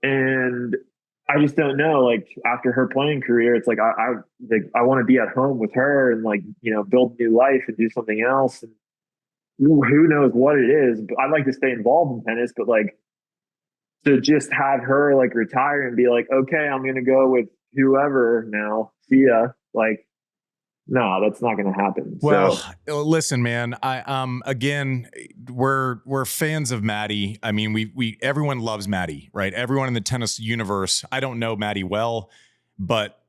And I just don't know, like after her playing career, it's like, I want to be at home with her and like, you know, build a new life and do something else. And who knows what it is, but I'd like to stay involved in tennis, but like to just have her like retire and be like, okay, I'm going to go with whoever now, see ya. Like, no, that's not going to happen. Well, so, listen, man, again, we're fans of Maddie. I mean, we everyone loves Maddie, right? Everyone in the tennis universe. I don't know Maddie well, but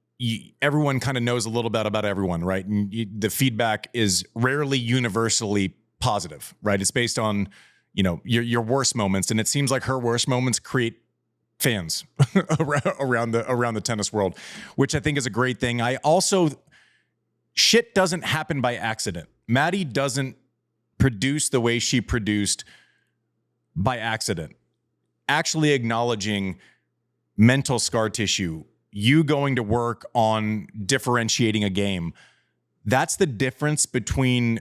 everyone kind of knows a little bit about everyone, right? And the feedback is rarely universally positive, right? It's based on, you know, your worst moments, and it seems like her worst moments create fans around the tennis world, which I think is a great thing. I also, shit doesn't happen by accident. Maddie doesn't produce the way she produced by accident. Actually acknowledging mental scar tissue, you going to work on differentiating a game, that's the difference between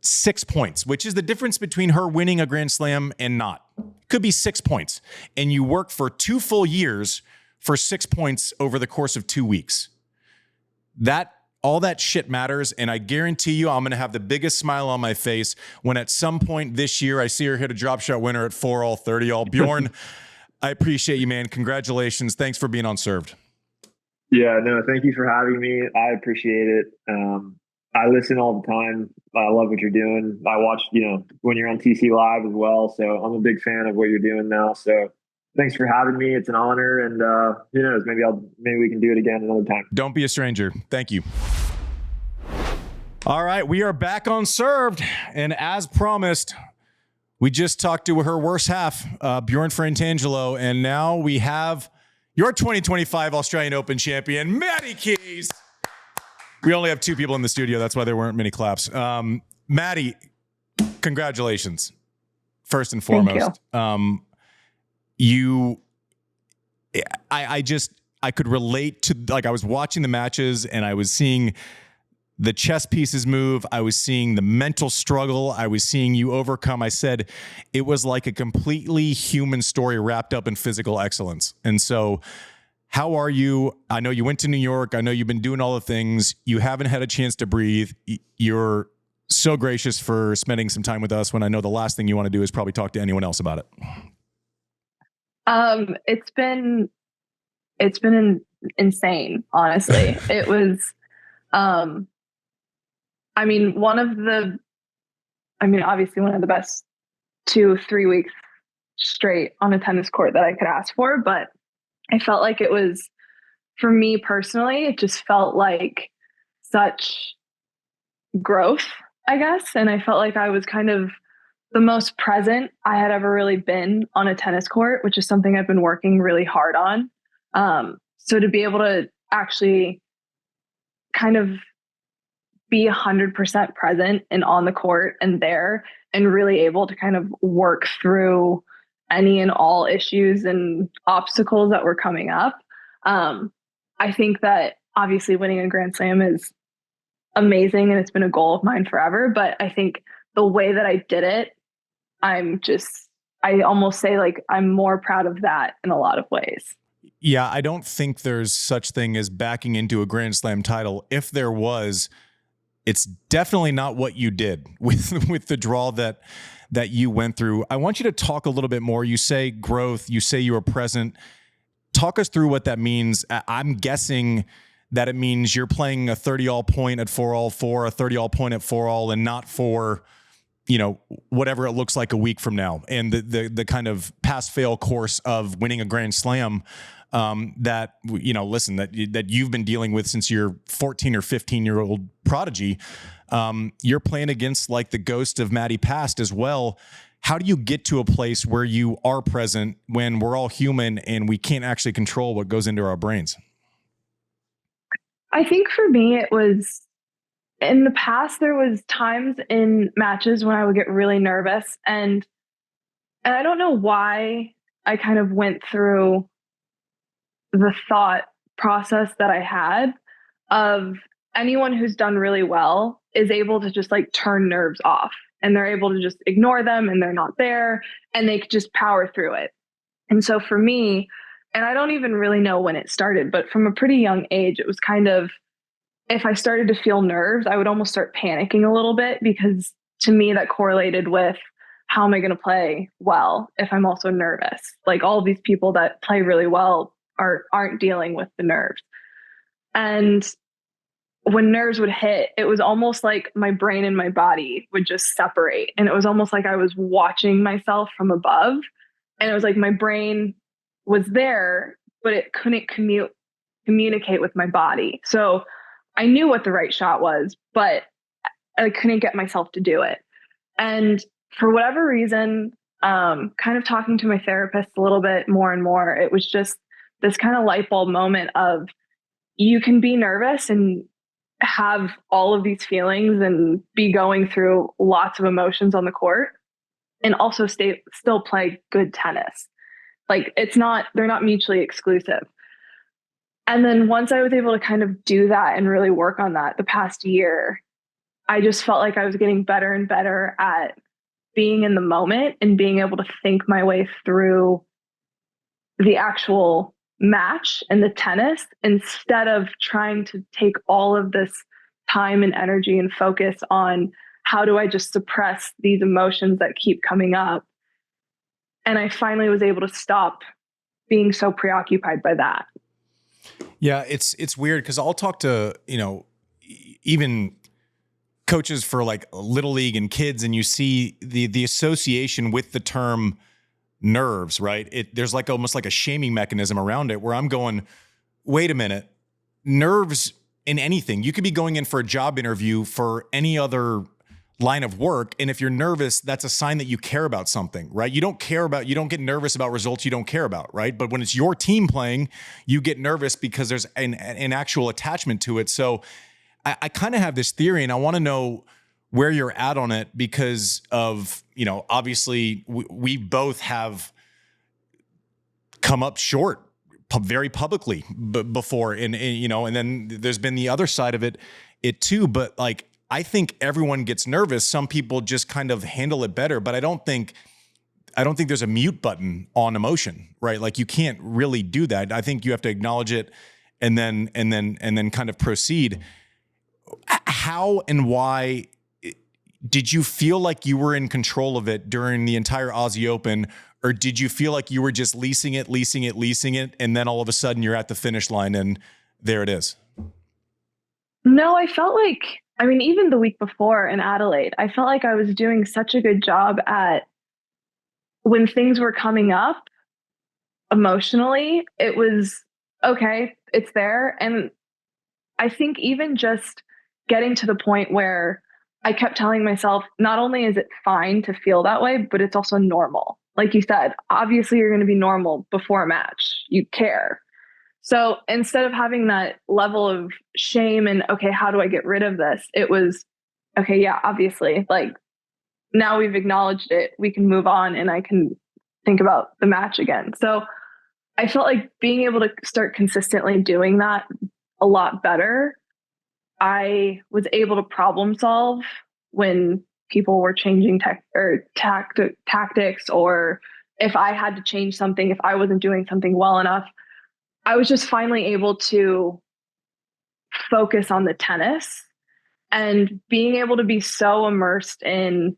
6 points, which is the difference between her winning a Grand Slam and not. Could be 6 points. And you work for 2 full years for 6 points over the course of 2 weeks. All that shit matters, and I guarantee you I'm going to have the biggest smile on my face when at some point this year I see her hit a drop shot winner at 4 all, 30 all. Bjorn, I appreciate you, man. Congratulations. Thanks for being on Served. Yeah, no, thank you for having me. I appreciate it. I listen all the time. I love what you're doing. I watch, you know, when you're on TC Live as well, so I'm a big fan of what you're doing now. So thanks for having me. It's an honor, and who knows? Maybe we can do it again another time. Don't be a stranger. Thank you. All right, we are back on Served, and as promised, we just talked to her worst half, Bjorn Fratangelo, and now we have your 2025 Australian Open champion, Maddy Keys. We only have 2 people in the studio. That's why there weren't many claps. Maddy, congratulations. First and foremost. Thank you. I could relate to, like, I was watching the matches and I was seeing the chess pieces move. I was seeing the mental struggle. I was seeing you overcome. I said it was like a completely human story wrapped up in physical excellence. And so how are you? I know you went to New York. I know you've been doing all the things. You haven't had a chance to breathe. You're so gracious for spending some time with us when I know the last thing you want to do is probably talk to anyone else about it. It's been insane, honestly. It was, obviously one of the best 2-3 weeks straight on a tennis court that I could ask for. But I felt like it was, for me personally, it just felt like such growth, I guess. And I felt like I was kind of the most present I had ever really been on a tennis court, which is something I've been working really hard on. So to be able to actually kind of be 100% present and on the court and there and really able to kind of work through any and all issues and obstacles that were coming up. I think that obviously winning a Grand Slam is amazing and it's been a goal of mine forever, but I think the way that I did it, I almost say like I'm more proud of that in a lot of ways. Yeah, I don't think there's such thing as backing into a Grand Slam title. If there was, it's definitely not what you did with the draw that you went through. I want you to talk a little bit more. You say growth, you say you were present. Talk us through what that means. I'm guessing that it means you're playing a 30-all point at 4-all-4, a 30-all point at 4-all, and not for, whatever it looks like a week from now. And the kind of pass-fail course of winning a Grand Slam that you've been dealing with since you're 14 or 15-year-old prodigy. You're playing against like the ghost of Maddy past as well. How do you get to a place where you are present when we're all human and we can't actually control what goes into our brains? I think for me, it was in the past, there was times in matches when I would get really nervous and I don't know why I kind of went through the thought process that I had of anyone who's done really well is able to just like turn nerves off and they're able to just ignore them and they're not there and they could just power through it. And so for me, and I don't even really know when it started, but from a pretty young age, it was kind of, if I started to feel nerves, I would almost start panicking a little bit because to me that correlated with how am I going to play well if I'm also nervous? Like all of these people that play really well aren't dealing with the nerves. And when nerves would hit, it was almost like my brain and my body would just separate. And it was almost like I was watching myself from above. And it was like my brain was there, but it couldn't communicate with my body. So I knew what the right shot was, but I couldn't get myself to do it. And for whatever reason, kind of talking to my therapist a little bit more and more, it was just this kind of light bulb moment of you can be nervous and have all of these feelings and be going through lots of emotions on the court and also still play good tennis. Like they're not mutually exclusive. And then once I was able to kind of do that and really work on that the past year, I just felt like I was getting better and better at being in the moment and being able to think my way through the actual match and the tennis instead of trying to take all of this time and energy and focus on how do I just suppress these emotions that keep coming up. And I finally was able to stop being so preoccupied by that. Yeah, it's weird because I'll talk to, even coaches for like Little League and kids, and you see the association with the term nerves, right? There's like almost like a shaming mechanism around it where I'm going, wait a minute, nerves in anything. You could be going in for a job interview for any other line of work. And if you're nervous, that's a sign that you care about something, right? You don't get nervous about results you don't care about, right? But when it's your team playing, you get nervous because there's an actual attachment to it. So I kind of have this theory, and I want to know where you're at on it because of, obviously we both have come up short very publicly before. And then there's been the other side of it too. But like, I think everyone gets nervous. Some people just kind of handle it better, but I don't think there's a mute button on emotion, right? Like you can't really do that. I think you have to acknowledge it and then kind of proceed. How and why did you feel like you were in control of it during the entire Aussie Open, or did you feel like you were just leasing it, and then all of a sudden you're at the finish line and there it is? No, I felt like, even the week before in Adelaide, I felt like I was doing such a good job at when things were coming up emotionally, it was okay, it's there. And I think even just getting to the point where I kept telling myself, not only is it fine to feel that way, but it's also normal. Like you said, obviously you're going to be normal before a match. You care. So instead of having that level of shame and, okay, how do I get rid of this? It was, okay, yeah, obviously, like now we've acknowledged it, we can move on and I can think about the match again. So I felt like being able to start consistently doing that a lot better. I was able to problem solve when people were changing tactics, or if I had to change something, if I wasn't doing something well enough. I was just finally able to focus on the tennis and being able to be so immersed in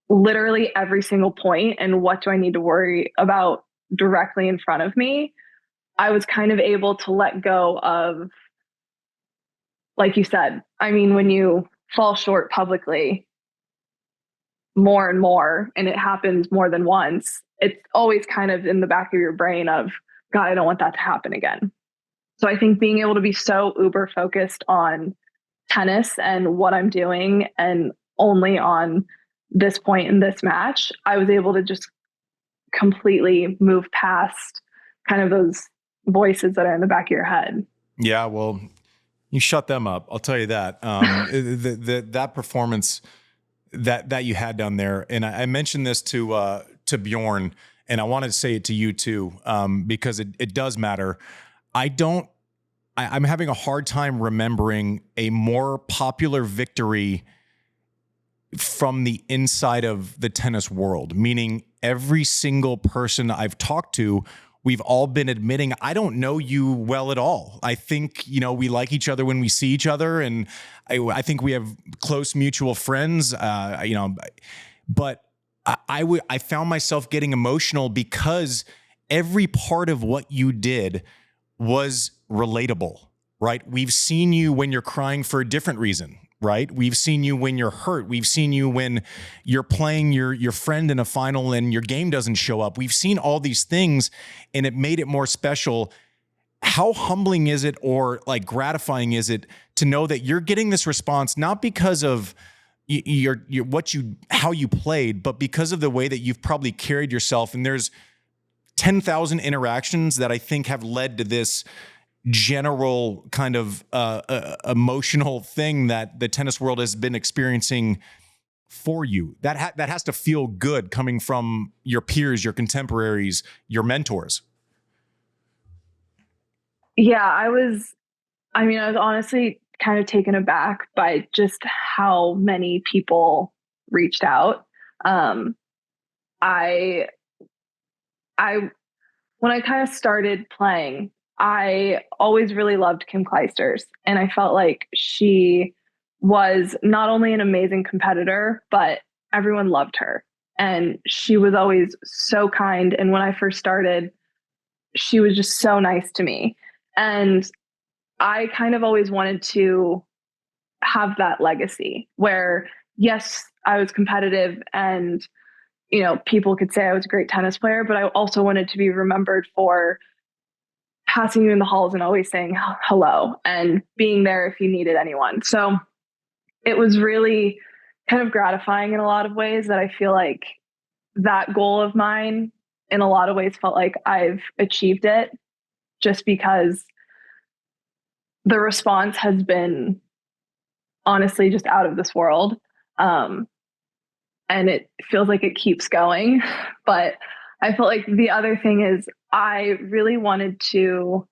literally every single point and what do I need to worry about directly in front of me. I was kind of able to let go of, like you said, when you fall short publicly more and more, and it happens more than once, it's always kind of in the back of your brain of, God, I don't want that to happen again. So I think being able to be so uber focused on tennis and what I'm doing and only on this point in this match, I was able to just completely move past kind of those voices that are in the back of your head. Yeah, well, you shut them up. I'll tell you that. That performance that you had down there, and I mentioned this to Bjorn, and I wanted to say it to you too, because it does matter. I'm having a hard time remembering a more popular victory from the inside of the tennis world, meaning every single person I've talked to, we've all been admitting, I don't know you well at all. I think, we like each other when we see each other, and I think we have close mutual friends, but I found myself getting emotional because every part of what you did was relatable, right? We've seen you when you're crying for a different reason, right? We've seen you when you're hurt. We've seen you when you're playing your friend in a final and your game doesn't show up. We've seen all these things, and it made it more special. How humbling is it, or like gratifying is it to know that you're getting this response, not because of how you played, but because of the way that you've probably carried yourself? And there's 10,000 interactions that I think have led to this general kind of emotional thing that the tennis world has been experiencing for you. That has to feel good coming from your peers, your contemporaries, your mentors. Yeah, I was honestly kind of taken aback by just how many people reached out. When I kind of started playing, I always really loved Kim Clijsters, and I felt like she was not only an amazing competitor, but everyone loved her. And she was always so kind. And when I first started, she was just so nice to me. And I kind of always wanted to have that legacy where, yes, I was competitive and, people could say I was a great tennis player, but I also wanted to be remembered for passing you in the halls and always saying hello and being there if you needed anyone. So it was really kind of gratifying in a lot of ways, that I feel like that goal of mine in a lot of ways felt like I've achieved it, just because the response has been honestly just out of this world. And it feels like it keeps going. But I felt like the other thing is I really wanted to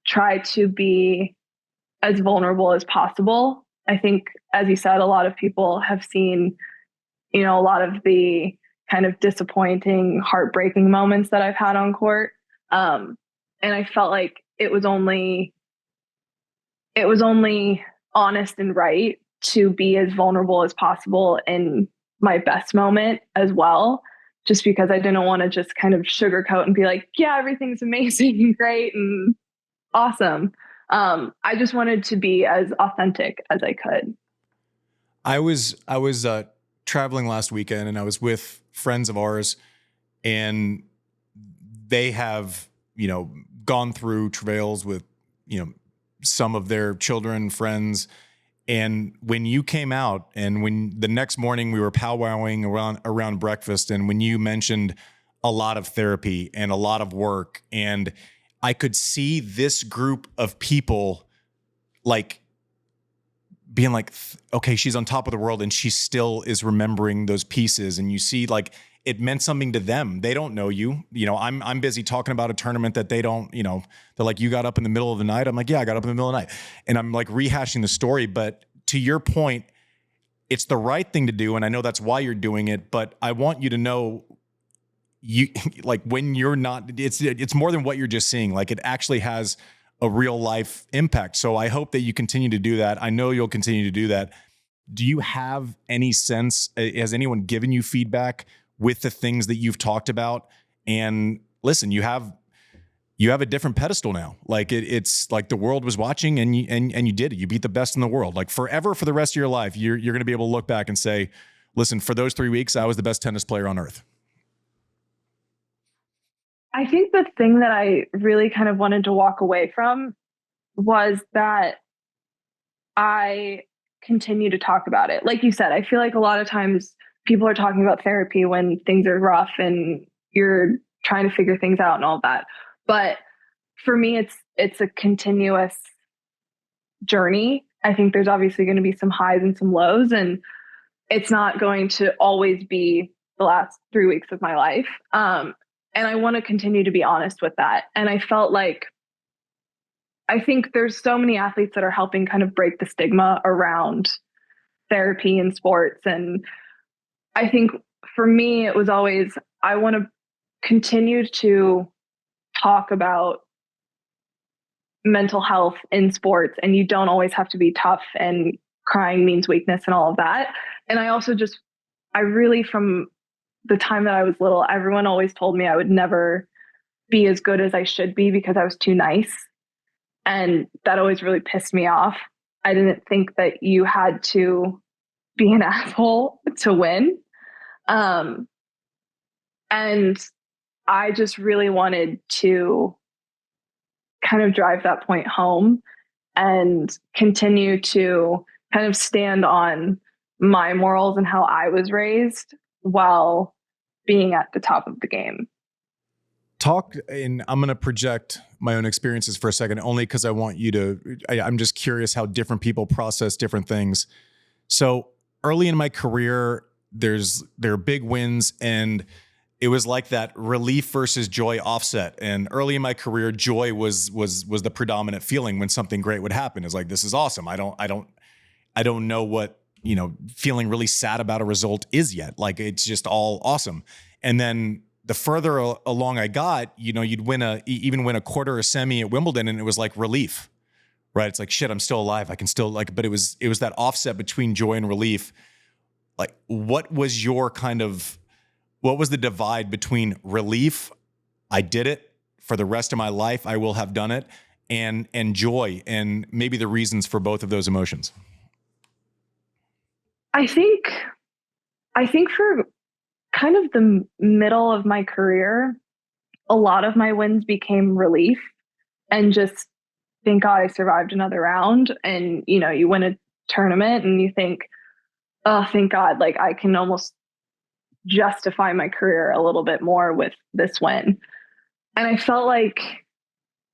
try to be as vulnerable as possible. I think, as you said, a lot of people have seen, a lot of the kind of disappointing, heartbreaking moments that I've had on court. And I felt like it was only honest and right to be as vulnerable as possible in my best moment as well, just because I didn't want to just kind of sugarcoat and be like, yeah, everything's amazing and great and awesome. I just wanted to be as authentic as I could. I was traveling last weekend, and I was with friends of ours, and they have, gone through travails with, some of their children, friends. And when you came out, and when the next morning we were powwowing around breakfast, and when you mentioned a lot of therapy and a lot of work, and I could see this group of people like being like, okay, she's on top of the world and she still is remembering those pieces. And you see, like, it meant something to them. They don't know you. I'm busy talking about a tournament that they don't, they're like, you got up in the middle of the night. I'm like, yeah, I got up in the middle of the night. And I'm like rehashing the story. But to your point, it's the right thing to do. And I know that's why you're doing it. But I want you to know, you like, when you're not, it's more than what you're just seeing. Like, it actually has a real life impact. So I hope that you continue to do that. I know you'll continue to do that. Do you have any sense, has anyone given you feedback with the things that you've talked about? And listen, you have a different pedestal now. Like, it's like the world was watching, and you did it. You beat the best in the world. Like, forever, for the rest of your life, you're going to be able to look back and say, listen, for those 3 weeks, I was the best tennis player on earth. I think the thing that I really kind of wanted to walk away from was that I continue to talk about it. Like you said, I feel like a lot of times people are talking about therapy when things are rough and you're trying to figure things out and all that. But for me, it's a continuous journey. I think there's obviously going to be some highs and some lows, and it's not going to always be the last 3 weeks of my life. And I want to continue to be honest with that. And I felt like, I think there's so many athletes that are helping kind of break the stigma around therapy in sports. And I think for me, it was always, I want to continue to talk about mental health in sports, and you don't always have to be tough, and crying means weakness and all of that. And I really, from the time that I was little, everyone always told me I would never be as good as I should be because I was too nice. And that always really pissed me off. I didn't think that you had to be an asshole to win. And I just really wanted to kind of drive that point home and continue to kind of stand on my morals and how I was raised while being at the top of the game. And I'm going to project my own experiences for a second, only because I want you to, I'm just curious how different people process different things. So early in my career, there are big wins, and it was like that relief versus joy offset. And early in my career, joy was the predominant feeling when something great would happen. It's like, this is awesome. I don't know what, feeling really sad about a result is yet. Like, it's just all awesome. And then the further along I got, you'd even win a quarter or semi at Wimbledon, and it was like relief, right? It's like, shit, I'm still alive. I can still but it was that offset between joy and relief. Like, what was the divide between relief, I did it for the rest of my life, I will have done it, and joy, and maybe the reasons for both of those emotions? I think for kind of the middle of my career, a lot of my wins became relief, and just, thank God I survived another round. And, you win a tournament and you think, oh, thank God, like I can almost justify my career a little bit more with this win. And I felt like,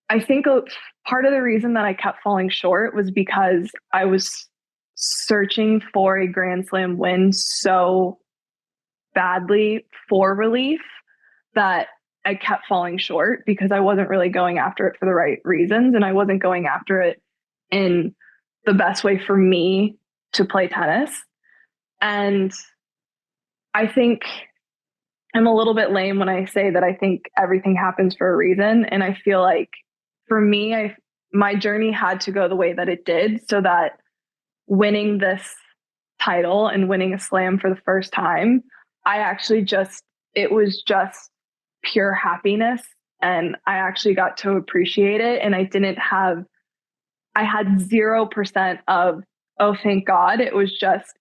I think part of the reason that I kept falling short was because I was searching for a Grand Slam win so badly for relief that I kept falling short because I wasn't really going after it for the right reasons. And I wasn't going after it in the best way for me to play tennis. And I think I'm a little bit lame when I say that I think everything happens for a reason. And I feel like for me, my journey had to go the way that it did so that winning this title and winning a slam for the first time, it was just pure happiness. And I actually got to appreciate it. And I had 0% of, oh, thank God. It was just,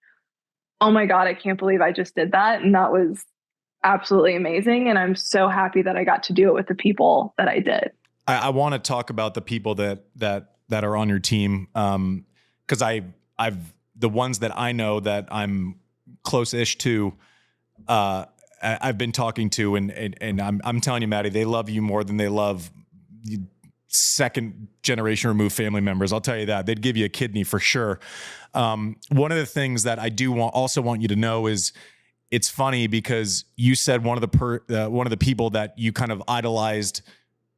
oh my God, I can't believe I just did that. And that was absolutely amazing. And I'm so happy that I got to do it with the people that I did. I want to talk about the people that are on your team. Cause I've the ones that I know that I'm close-ish to, I've been talking to, and I'm telling you, Maddie, they love you more than they love second generation removed family members. I'll tell you that. They'd give you a kidney for sure. One of the things that I do also want you to know is it's funny because you said one of the people that you kind of idolized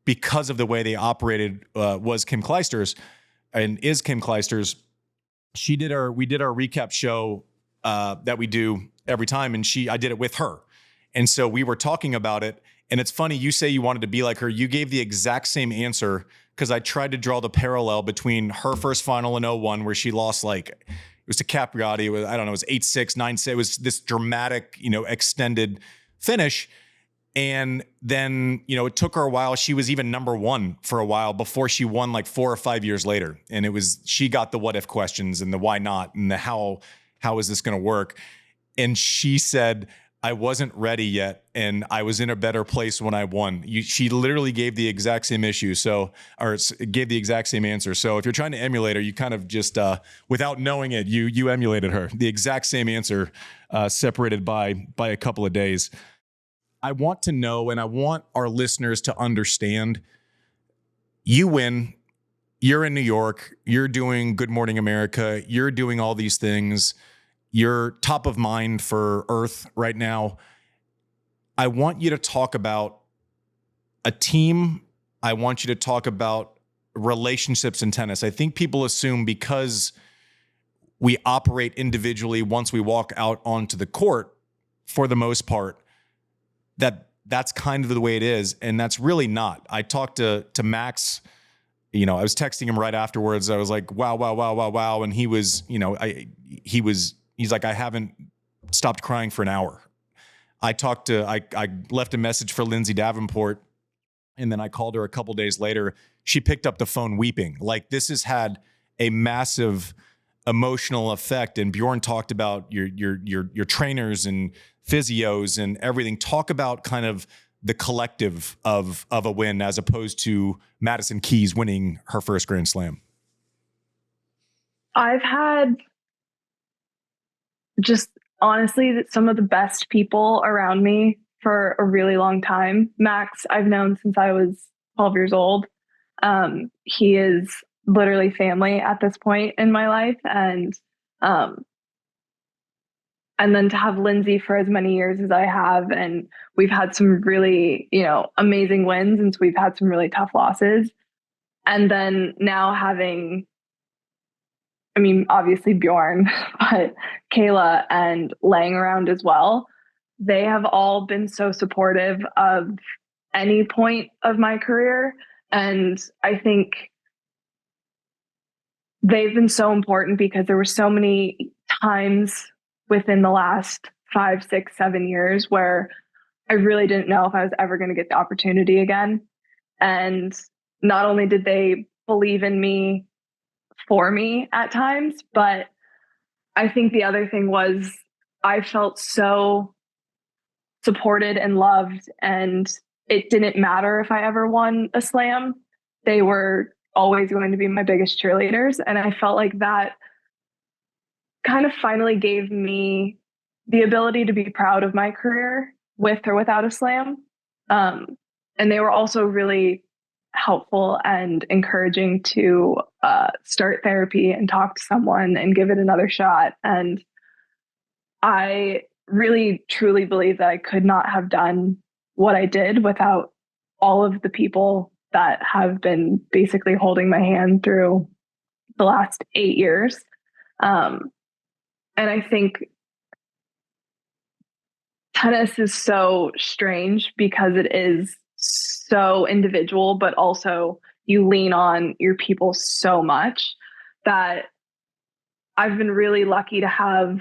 because of the way they operated was Kim Clijsters, and is Kim Clijsters. We did our recap show that we do every time, and I did it with her. And so we were talking about it, and it's funny, you say you wanted to be like her. You gave the exact same answer because I tried to draw the parallel between her first final in 01 where she lost it was to Capriati. It was, I don't know, it was 8-6, 9-6. It was this dramatic, extended finish. And then, it took her a while. She was even number one for a while before she won 4 or 5 years later. And she got the what if questions and the why not and the how is this going to work? And she said, I wasn't ready yet, and I was in a better place when I won. She literally gave the exact same gave the exact same answer. So if you're trying to emulate her, you kind of just, without knowing it, you emulated her. The exact same answer, separated by a couple of days. I want to know, and I want our listeners to understand, you win, you're in New York, you're doing Good Morning America, you're doing all these things. You're top of mind for Earth right now. I want you to talk about a team. I want you to talk about relationships in tennis. I think people assume because we operate individually once we walk out onto the court, for the most part, that's kind of the way it is. And that's really not. I talked to Max, I was texting him right afterwards. I was like, wow. And he was, he's like, I haven't stopped crying for an hour. I left a message for Lindsay Davenport, and then I called her a couple days later. She picked up the phone weeping. This has had a massive emotional effect. And Bjorn talked about your trainers and physios and everything. Talk about kind of the collective of a win as opposed to Madison Keys winning her first Grand Slam. I've had just honestly some of the best people around me for a really long time. Max, I've known since I was 12 years old. He is literally family at this point in my life. And then to have Lindsay for as many years as I have, and we've had some really, amazing wins, and so we've had some really tough losses. And then now having, obviously Bjorn, but Kayla and laying around as well. They have all been so supportive of any point of my career. And I think they've been so important because there were so many times within the last 5, 6, 7 years where I really didn't know if I was ever going to get the opportunity again. And not only did they believe in me for me at times, but I think the other thing was I felt so supported and loved, and it didn't matter if I ever won a slam. They were always going to be my biggest cheerleaders. And I felt like that kind of finally gave me the ability to be proud of my career with or without a slam. And they were also really helpful and encouraging to start therapy and talk to someone and give it another shot. And I really, truly believe that I could not have done what I did without all of the people that have been basically holding my hand through the last 8 years. And I think tennis is so strange because it is so individual, but also you lean on your people so much that I've been really lucky to have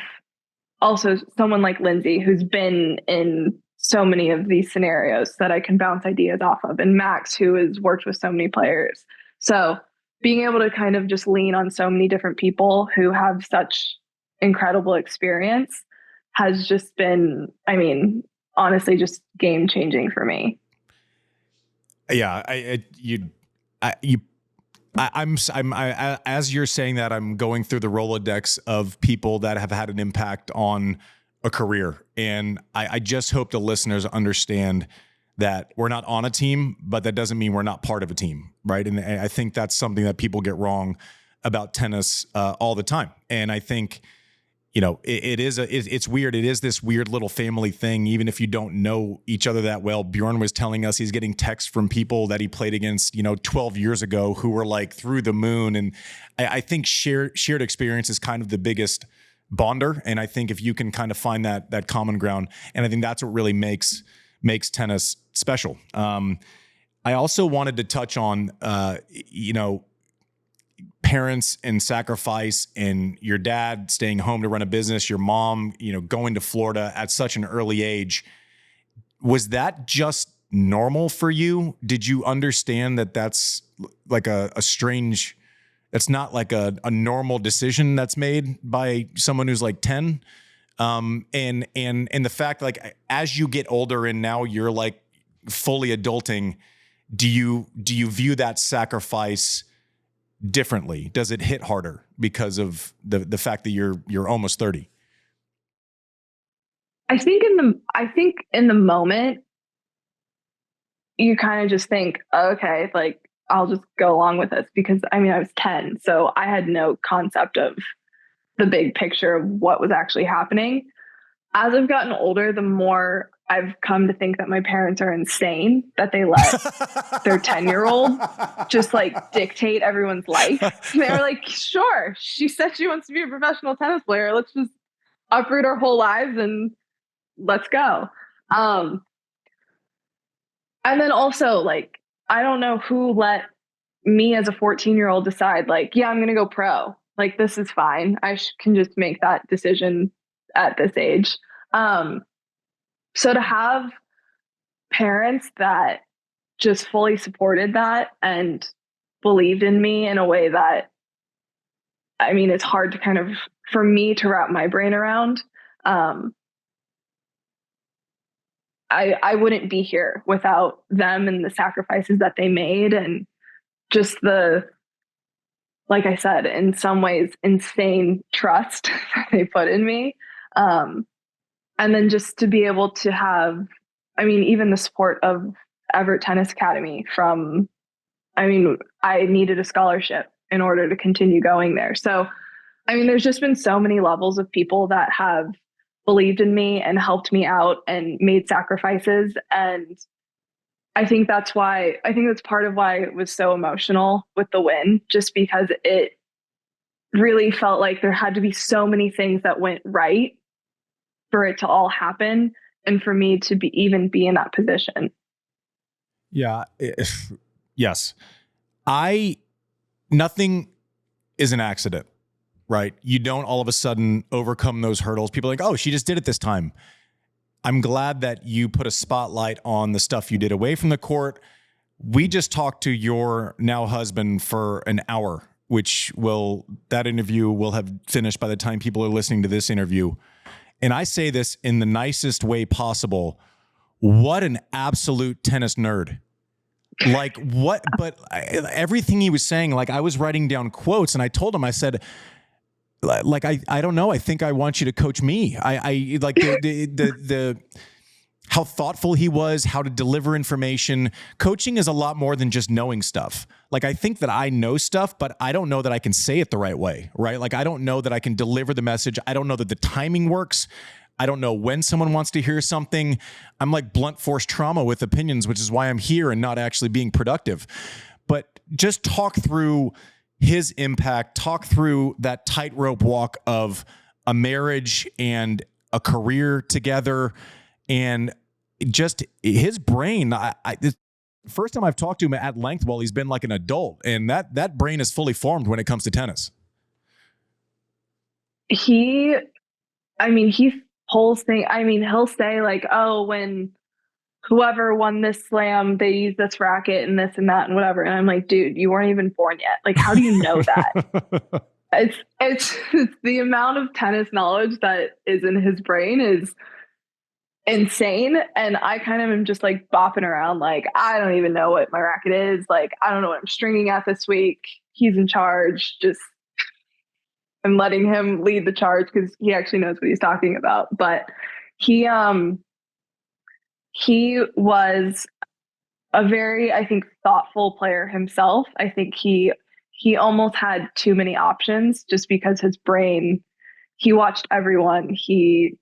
also someone like Lindsay, who's been in so many of these scenarios that I can bounce ideas off of, and Max, who has worked with so many players. So being able to kind of just lean on so many different people who have such incredible experience has just been, I mean, honestly, just game changing for me. Yeah, I'm as you're saying that, I'm going through the Rolodex of people that have had an impact on a career. And I just hope the listeners understand that we're not on a team, but that doesn't mean we're not part of a team, right? And I think that's something that people get wrong about tennis all the time. And I think, you know, it's weird. It is this weird little family thing, even if you don't know each other that well. Bjorn was telling us he's getting texts from people that he played against, 12 years ago who were like through the moon. And I think shared experience is kind of the biggest bonder. And I think if you can kind of find that common ground, and I think that's what really makes tennis special. I also wanted to touch on, parents and sacrifice, and your dad staying home to run a business, your mom, going to Florida at such an early age. Was that just normal for you? Did you understand that that's like a strange, it's not like a normal decision that's made by someone who's like 10? And the fact, like, as you get older and now you're like fully adulting, do you view that sacrifice differently? Does it hit harder because of the fact that you're almost 30? I think in the moment you kind of just think, oh, okay, like I'll just go along with this, because I was 10, so I had no concept of the big picture of what was actually happening. As I've gotten older, the more I've come to think that my parents are insane, that they let their 10-year-old just like dictate everyone's life. They were like, sure, she said she wants to be a professional tennis player. Let's just uproot our whole lives and let's go. And then also, like, I don't know who let me as a 14-year-old decide, like, yeah, I'm going to go pro. Like, this is fine. I can just make that decision at this age. So to have parents that just fully supported that and believed in me in a way that, it's hard to kind of, for me to wrap my brain around. I wouldn't be here without them and the sacrifices that they made, and just the, like I said, in some ways, insane trust that they put in me. And then just to be able to have, even the support of Everett Tennis Academy from, I needed a scholarship in order to continue going there. So, there's just been so many levels of people that have believed in me and helped me out and made sacrifices. And I think that's part of why it was so emotional with the win, just because it really felt like there had to be so many things that went right for it to all happen, and for me to be in that position. Yeah. Yes. Nothing is an accident, right? You don't all of a sudden overcome those hurdles. People are like, oh, she just did it this time. I'm glad that you put a spotlight on the stuff you did away from the court. We just talked to your now husband for an hour, that interview will have finished by the time people are listening to this interview. And I say this in the nicest way possible. What an absolute tennis nerd. Like, what? But everything he was saying, like, I was writing down quotes, and I told him, I said, like, I don't know. I think I want you to coach me. I like the how thoughtful he was, how to deliver information. Coaching is a lot more than just knowing stuff. Like, I think that I know stuff, but I don't know that I can say it the right way, right? Like, I don't know that I can deliver the message. I don't know that the timing works. I don't know when someone wants to hear something. I'm like blunt force trauma with opinions, which is why I'm here and not actually being productive. But just talk through his impact, talk through that tightrope walk of a marriage and a career together, and just his brain. The first time I've talked to him at length while he's been like an adult, and that brain is fully formed when it comes to tennis. He pulls things. I mean, he'll say like, oh, when whoever won this slam, they use this racket and this and that and whatever. And I'm like, dude, you weren't even born yet. Like, how do you know that? It's the amount of tennis knowledge that is in his brain is insane. And I kind of am just like bopping around. Like, I don't even know what my racket is. Like, I don't know what I'm stringing at this week. He's in charge. Just, I'm letting him lead the charge because he actually knows what he's talking about. But he was a very, I think, thoughtful player himself. I think he almost had too many options just because his brain, he watched everyone. He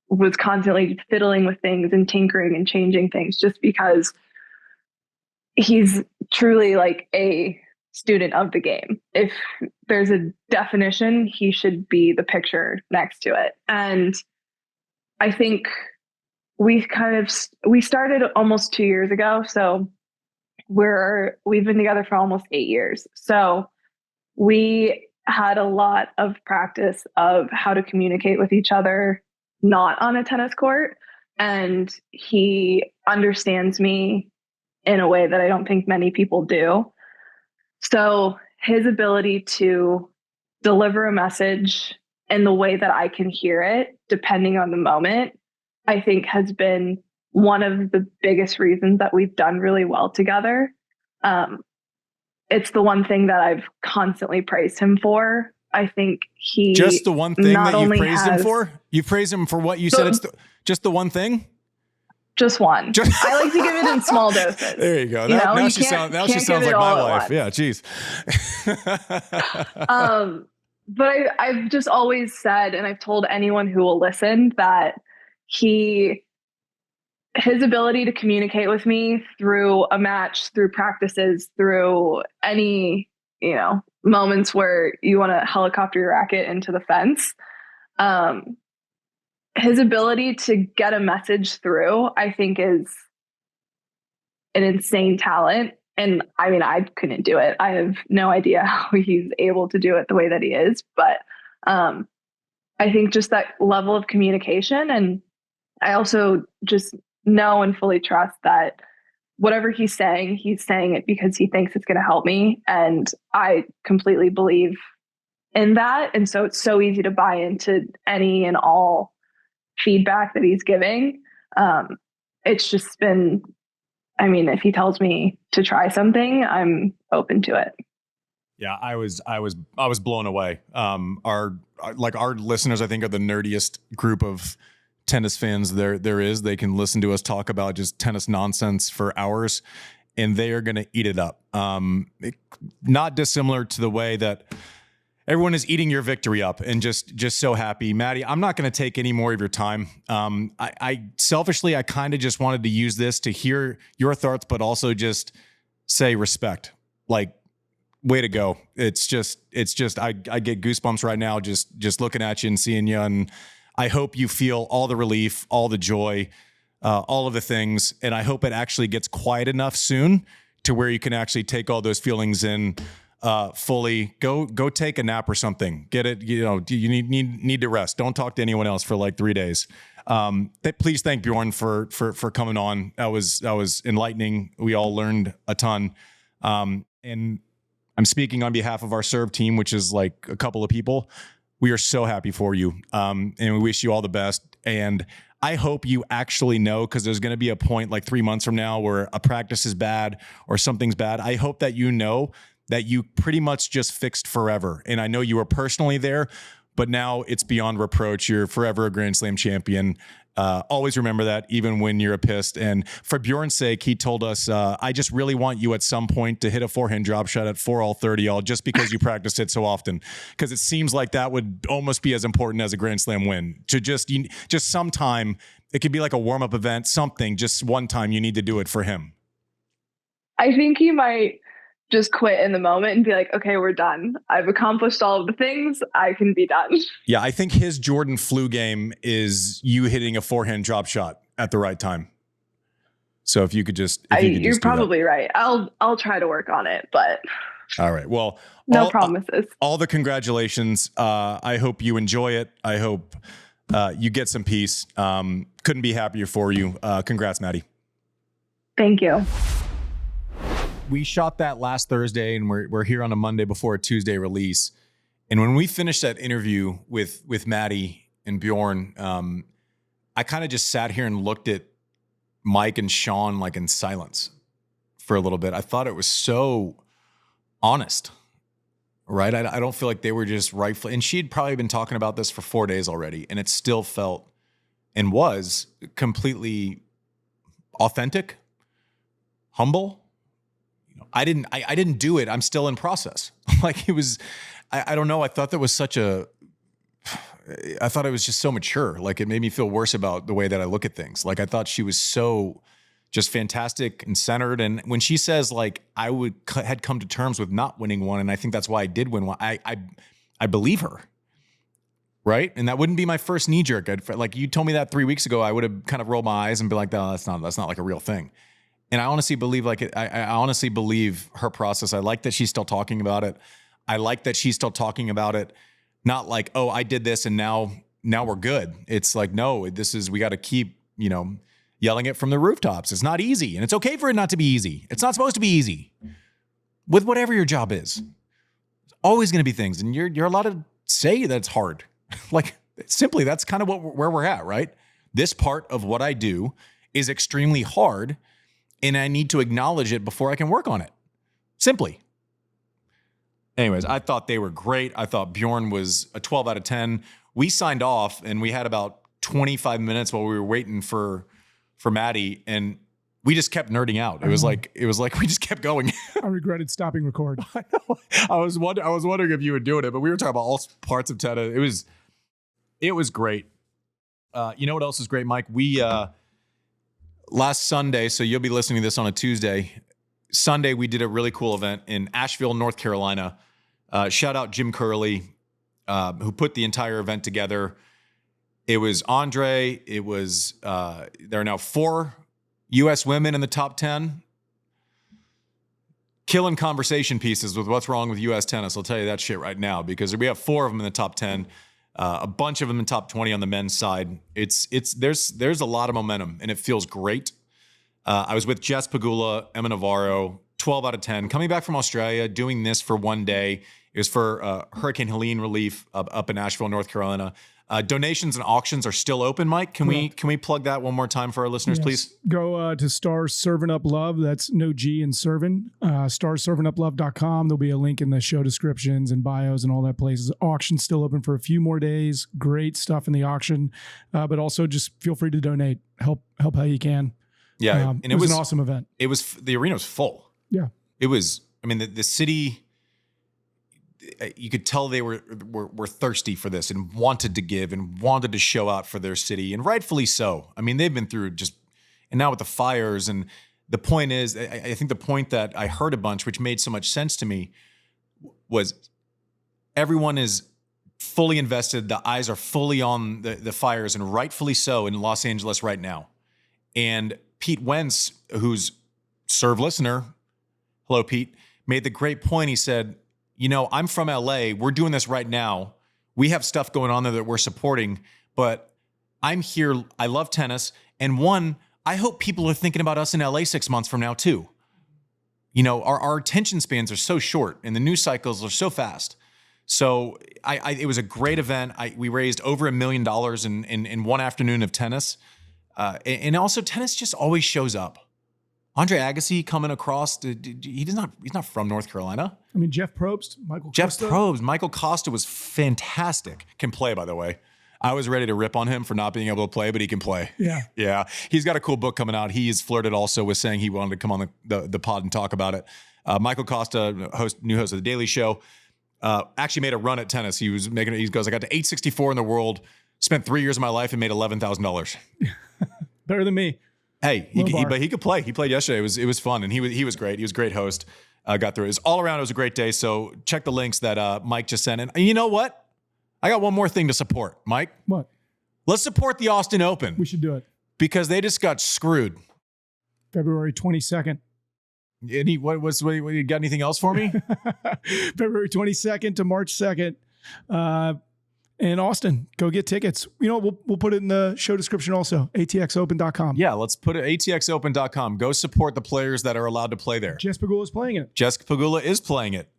was constantly fiddling with things and tinkering and changing things just because he's truly like a student of the game. If there's a definition, he should be the picture next to it. And I think we started almost 2 years ago. So we've been together for almost 8 years. So we had a lot of practice of how to communicate with each other, not on a tennis court. And he understands me in a way that I don't think many people do. So his ability to deliver a message in the way that I can hear it, depending on the moment, I think has been one of the biggest reasons that we've done really well together. It's the one thing that I've constantly praised him for. I think he just the one thing that you praised him for? You praised him for what you said? It's just the one thing? Just one. I like to give it in small doses. There you go. Now she sounds like my wife. Yeah, geez. But I've just always said, and I've told anyone who will listen, that his ability to communicate with me through a match, through practices, through any, moments where you want to helicopter your racket into the fence, his ability to get a message through, I think, is an insane talent. And I mean, I couldn't do it. I have no idea how he's able to do it the way that he is. But I think just that level of communication. And I also just know and fully trust that whatever he's saying it because he thinks it's going to help me. And I completely believe in that. And so it's so easy to buy into any and all feedback that he's giving. It's just been, I mean, if he tells me to try something, I'm open to it. Yeah, I was blown away. Our listeners, I think, are the nerdiest group of tennis fans there is. They can listen to us talk about just tennis nonsense for hours, and they are going to eat it up. Not dissimilar to the way that everyone is eating your victory up, and just so happy. Maddie, I'm not going to take any more of your time. I selfishly, I kind of just wanted to use this to hear your thoughts, but also just say respect. Like, way to go. It's just I get goosebumps right now just looking at you and seeing you. And I hope you feel all the relief, all the joy, all of the things. And I hope it actually gets quiet enough soon to where you can actually take all those feelings in fully. Go take a nap or something. Get it. You need to rest. Don't talk to anyone else for like 3 days. Please thank Bjorn for coming on. That was enlightening. We all learned a ton. And I'm speaking on behalf of our serve team, which is like a couple of people. We are so happy for you. And we wish you all the best. And I hope you actually know, because there's going to be a point like 3 months from now where a practice is bad or something's bad. I hope that you know that you pretty much just fixed forever. And I know you were personally there, but now it's beyond reproach. You're forever a Grand Slam champion. Always remember that, even when you're a pissed. And for Bjorn's sake, he told us, I just really want you at some point to hit a forehand drop shot at 4-all-30-all just because you practiced it so often. Because it seems like that would almost be as important as a Grand Slam win. To just sometime, it could be like a warm-up event, something, just one time you need to do it for him. I think he might just quit in the moment and be like, okay, we're done. I've accomplished all of the things. I can be done. Yeah, I think his Jordan flu game is you hitting a forehand drop shot at the right time. So if you could just, you're probably right. I'll try to work on it, but all right. Well, no promises. All the congratulations. I hope you enjoy it. I hope you get some peace. Couldn't be happier for you. Congrats, Maddie. Thank you. We shot that last Thursday, and we're here on a Monday before a Tuesday release. And when we finished that interview with Maddie and Bjorn, I kind of just sat here and looked at Mike and Sean like in silence for a little bit. I thought it was so honest, right? I don't feel like they were just rightful. And she'd probably been talking about this for 4 days already, and it still felt and was completely authentic, humble. I didn't do it. I'm still in process. Like it was, I don't know. I thought it was just so mature. Like it made me feel worse about the way that I look at things. Like I thought she was so just fantastic and centered. And when she says like, had come to terms with not winning one. And I think that's why I did win one. I believe her. Right. And that wouldn't be my first knee jerk. Like you told me that 3 weeks ago, I would have kind of rolled my eyes and be like, no, that's not like a real thing. And I honestly believe I honestly believe her process. I like that she's still talking about it. I like that she's still talking about it. Not like, oh, I did this and now we're good. It's like, no, we got to keep, yelling it from the rooftops. It's not easy. And it's okay for it not to be easy. It's not supposed to be easy with whatever your job is. There's always going to be things. And you're allowed to say that it's hard. Like simply, that's kind of where we're at, right? This part of what I do is extremely hard. And I need to acknowledge it before I can work on it. Simply. Anyways, I thought they were great. I thought Bjorn was a 12 out of 10. We signed off and we had about 25 minutes while we were waiting for Maddie, and we just kept nerding out. It was like we just kept going. I regretted stopping record. I know. I was wondering if you were doing it, but we were talking about all parts of tennis. It was great. You know what else is great, Mike? We last Sunday, so you'll be listening to this on a Tuesday. Sunday, we did a really cool event in Asheville, North Carolina. Shout out Jim Curley, who put the entire event together. It was Andre. It was, there are now 4 U.S. women in the top 10. Killing conversation pieces with what's wrong with U.S. tennis. I'll tell you that shit right now, because we have 4 of them in the top 10. A bunch of them in top 20 on the men's side. There's a lot of momentum, and it feels great. I was with Jess Pagula, Emma Navarro, 12 out of 10. Coming back from Australia, doing this for one day. It was for Hurricane Helene relief up in Asheville, North Carolina. Donations and auctions are still open, Mike. Can we plug that one more time for our listeners, please? Go to Stars Serving Up Love. That's no G in serving. StarsServingUpLove.com. There'll be a link in the show descriptions and bios and all that places. Auction's still open for a few more days. Great stuff in the auction, but also just feel free to donate. Help how you can. Yeah, and it was an awesome event. The arena was full. Yeah, it was. I mean, the city. You could tell they were thirsty for this and wanted to give and wanted to show out for their city, and rightfully so. I mean, they've been through and now with the fires. And the point is, I think the point that I heard a bunch, which made so much sense to me, was everyone is fully invested. The eyes are fully on the fires, and rightfully so, in Los Angeles right now. And Pete Wentz, who's serve listener, hello, Pete, made the great point. He said, I'm from LA. We're doing this right now. We have stuff going on there that we're supporting, but I'm here. I love tennis. And I hope people are thinking about us in LA 6 months from now too. Our attention spans are so short and the news cycles are so fast. So it was a great event. We raised over $1 million in one afternoon of tennis. And also tennis just always shows up. Andre Agassi coming across. He's not from North Carolina. I mean, Jeff Probst, Michael Costa was fantastic. Can play, by the way. I was ready to rip on him for not being able to play, but he can play. Yeah. Yeah. He's got a cool book coming out. He's flirted also with saying he wanted to come on the pod and talk about it. Michael Costa, new host of The Daily Show, actually made a run at tennis. He goes, I got to 864 in the world, spent 3 years of my life and made $11,000. Better than me. Hey, but he could play. He played yesterday. It was fun, and he was great. He was a great host. Got through it. All around, it was a great day. So check the links that Mike just sent in. And you know what? I got one more thing to support, Mike. What? Let's support the Austin Open. We should do it. Because they just got screwed. February 22nd. You got anything else for me? February 22nd to March 2nd. In Austin, go get tickets. We'll put it in the show description also, atxopen.com. Yeah, let's put it atxopen.com. Go support the players that are allowed to play there. Jess Pegula is playing it. Jessica Pegula is playing it.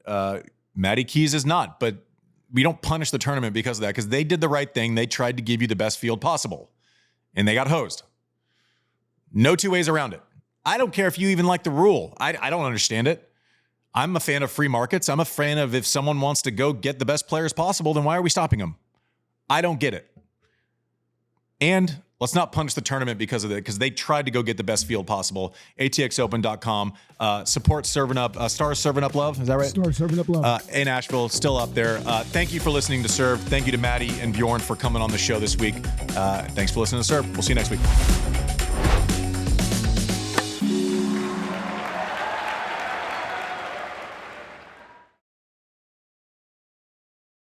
Maddie Keys is not, but we don't punish the tournament because of that, because they did the right thing. They tried to give you the best field possible, and they got hosed. No two ways around it. I don't care if you even like the rule. I don't understand it. I'm a fan of free markets. I'm a fan of if someone wants to go get the best players possible, then why are we stopping them? I don't get it. And let's not punish the tournament because of it, because they tried to go get the best field possible. ATXopen.com. Support Serving Up, Stars Serving Up Love. Is that right? Stars Serving Up Love. In Asheville, still up there. Thank you for listening to Serve. Thank you to Maddie and Bjorn for coming on the show this week. Thanks for listening to Serve. We'll see you next week.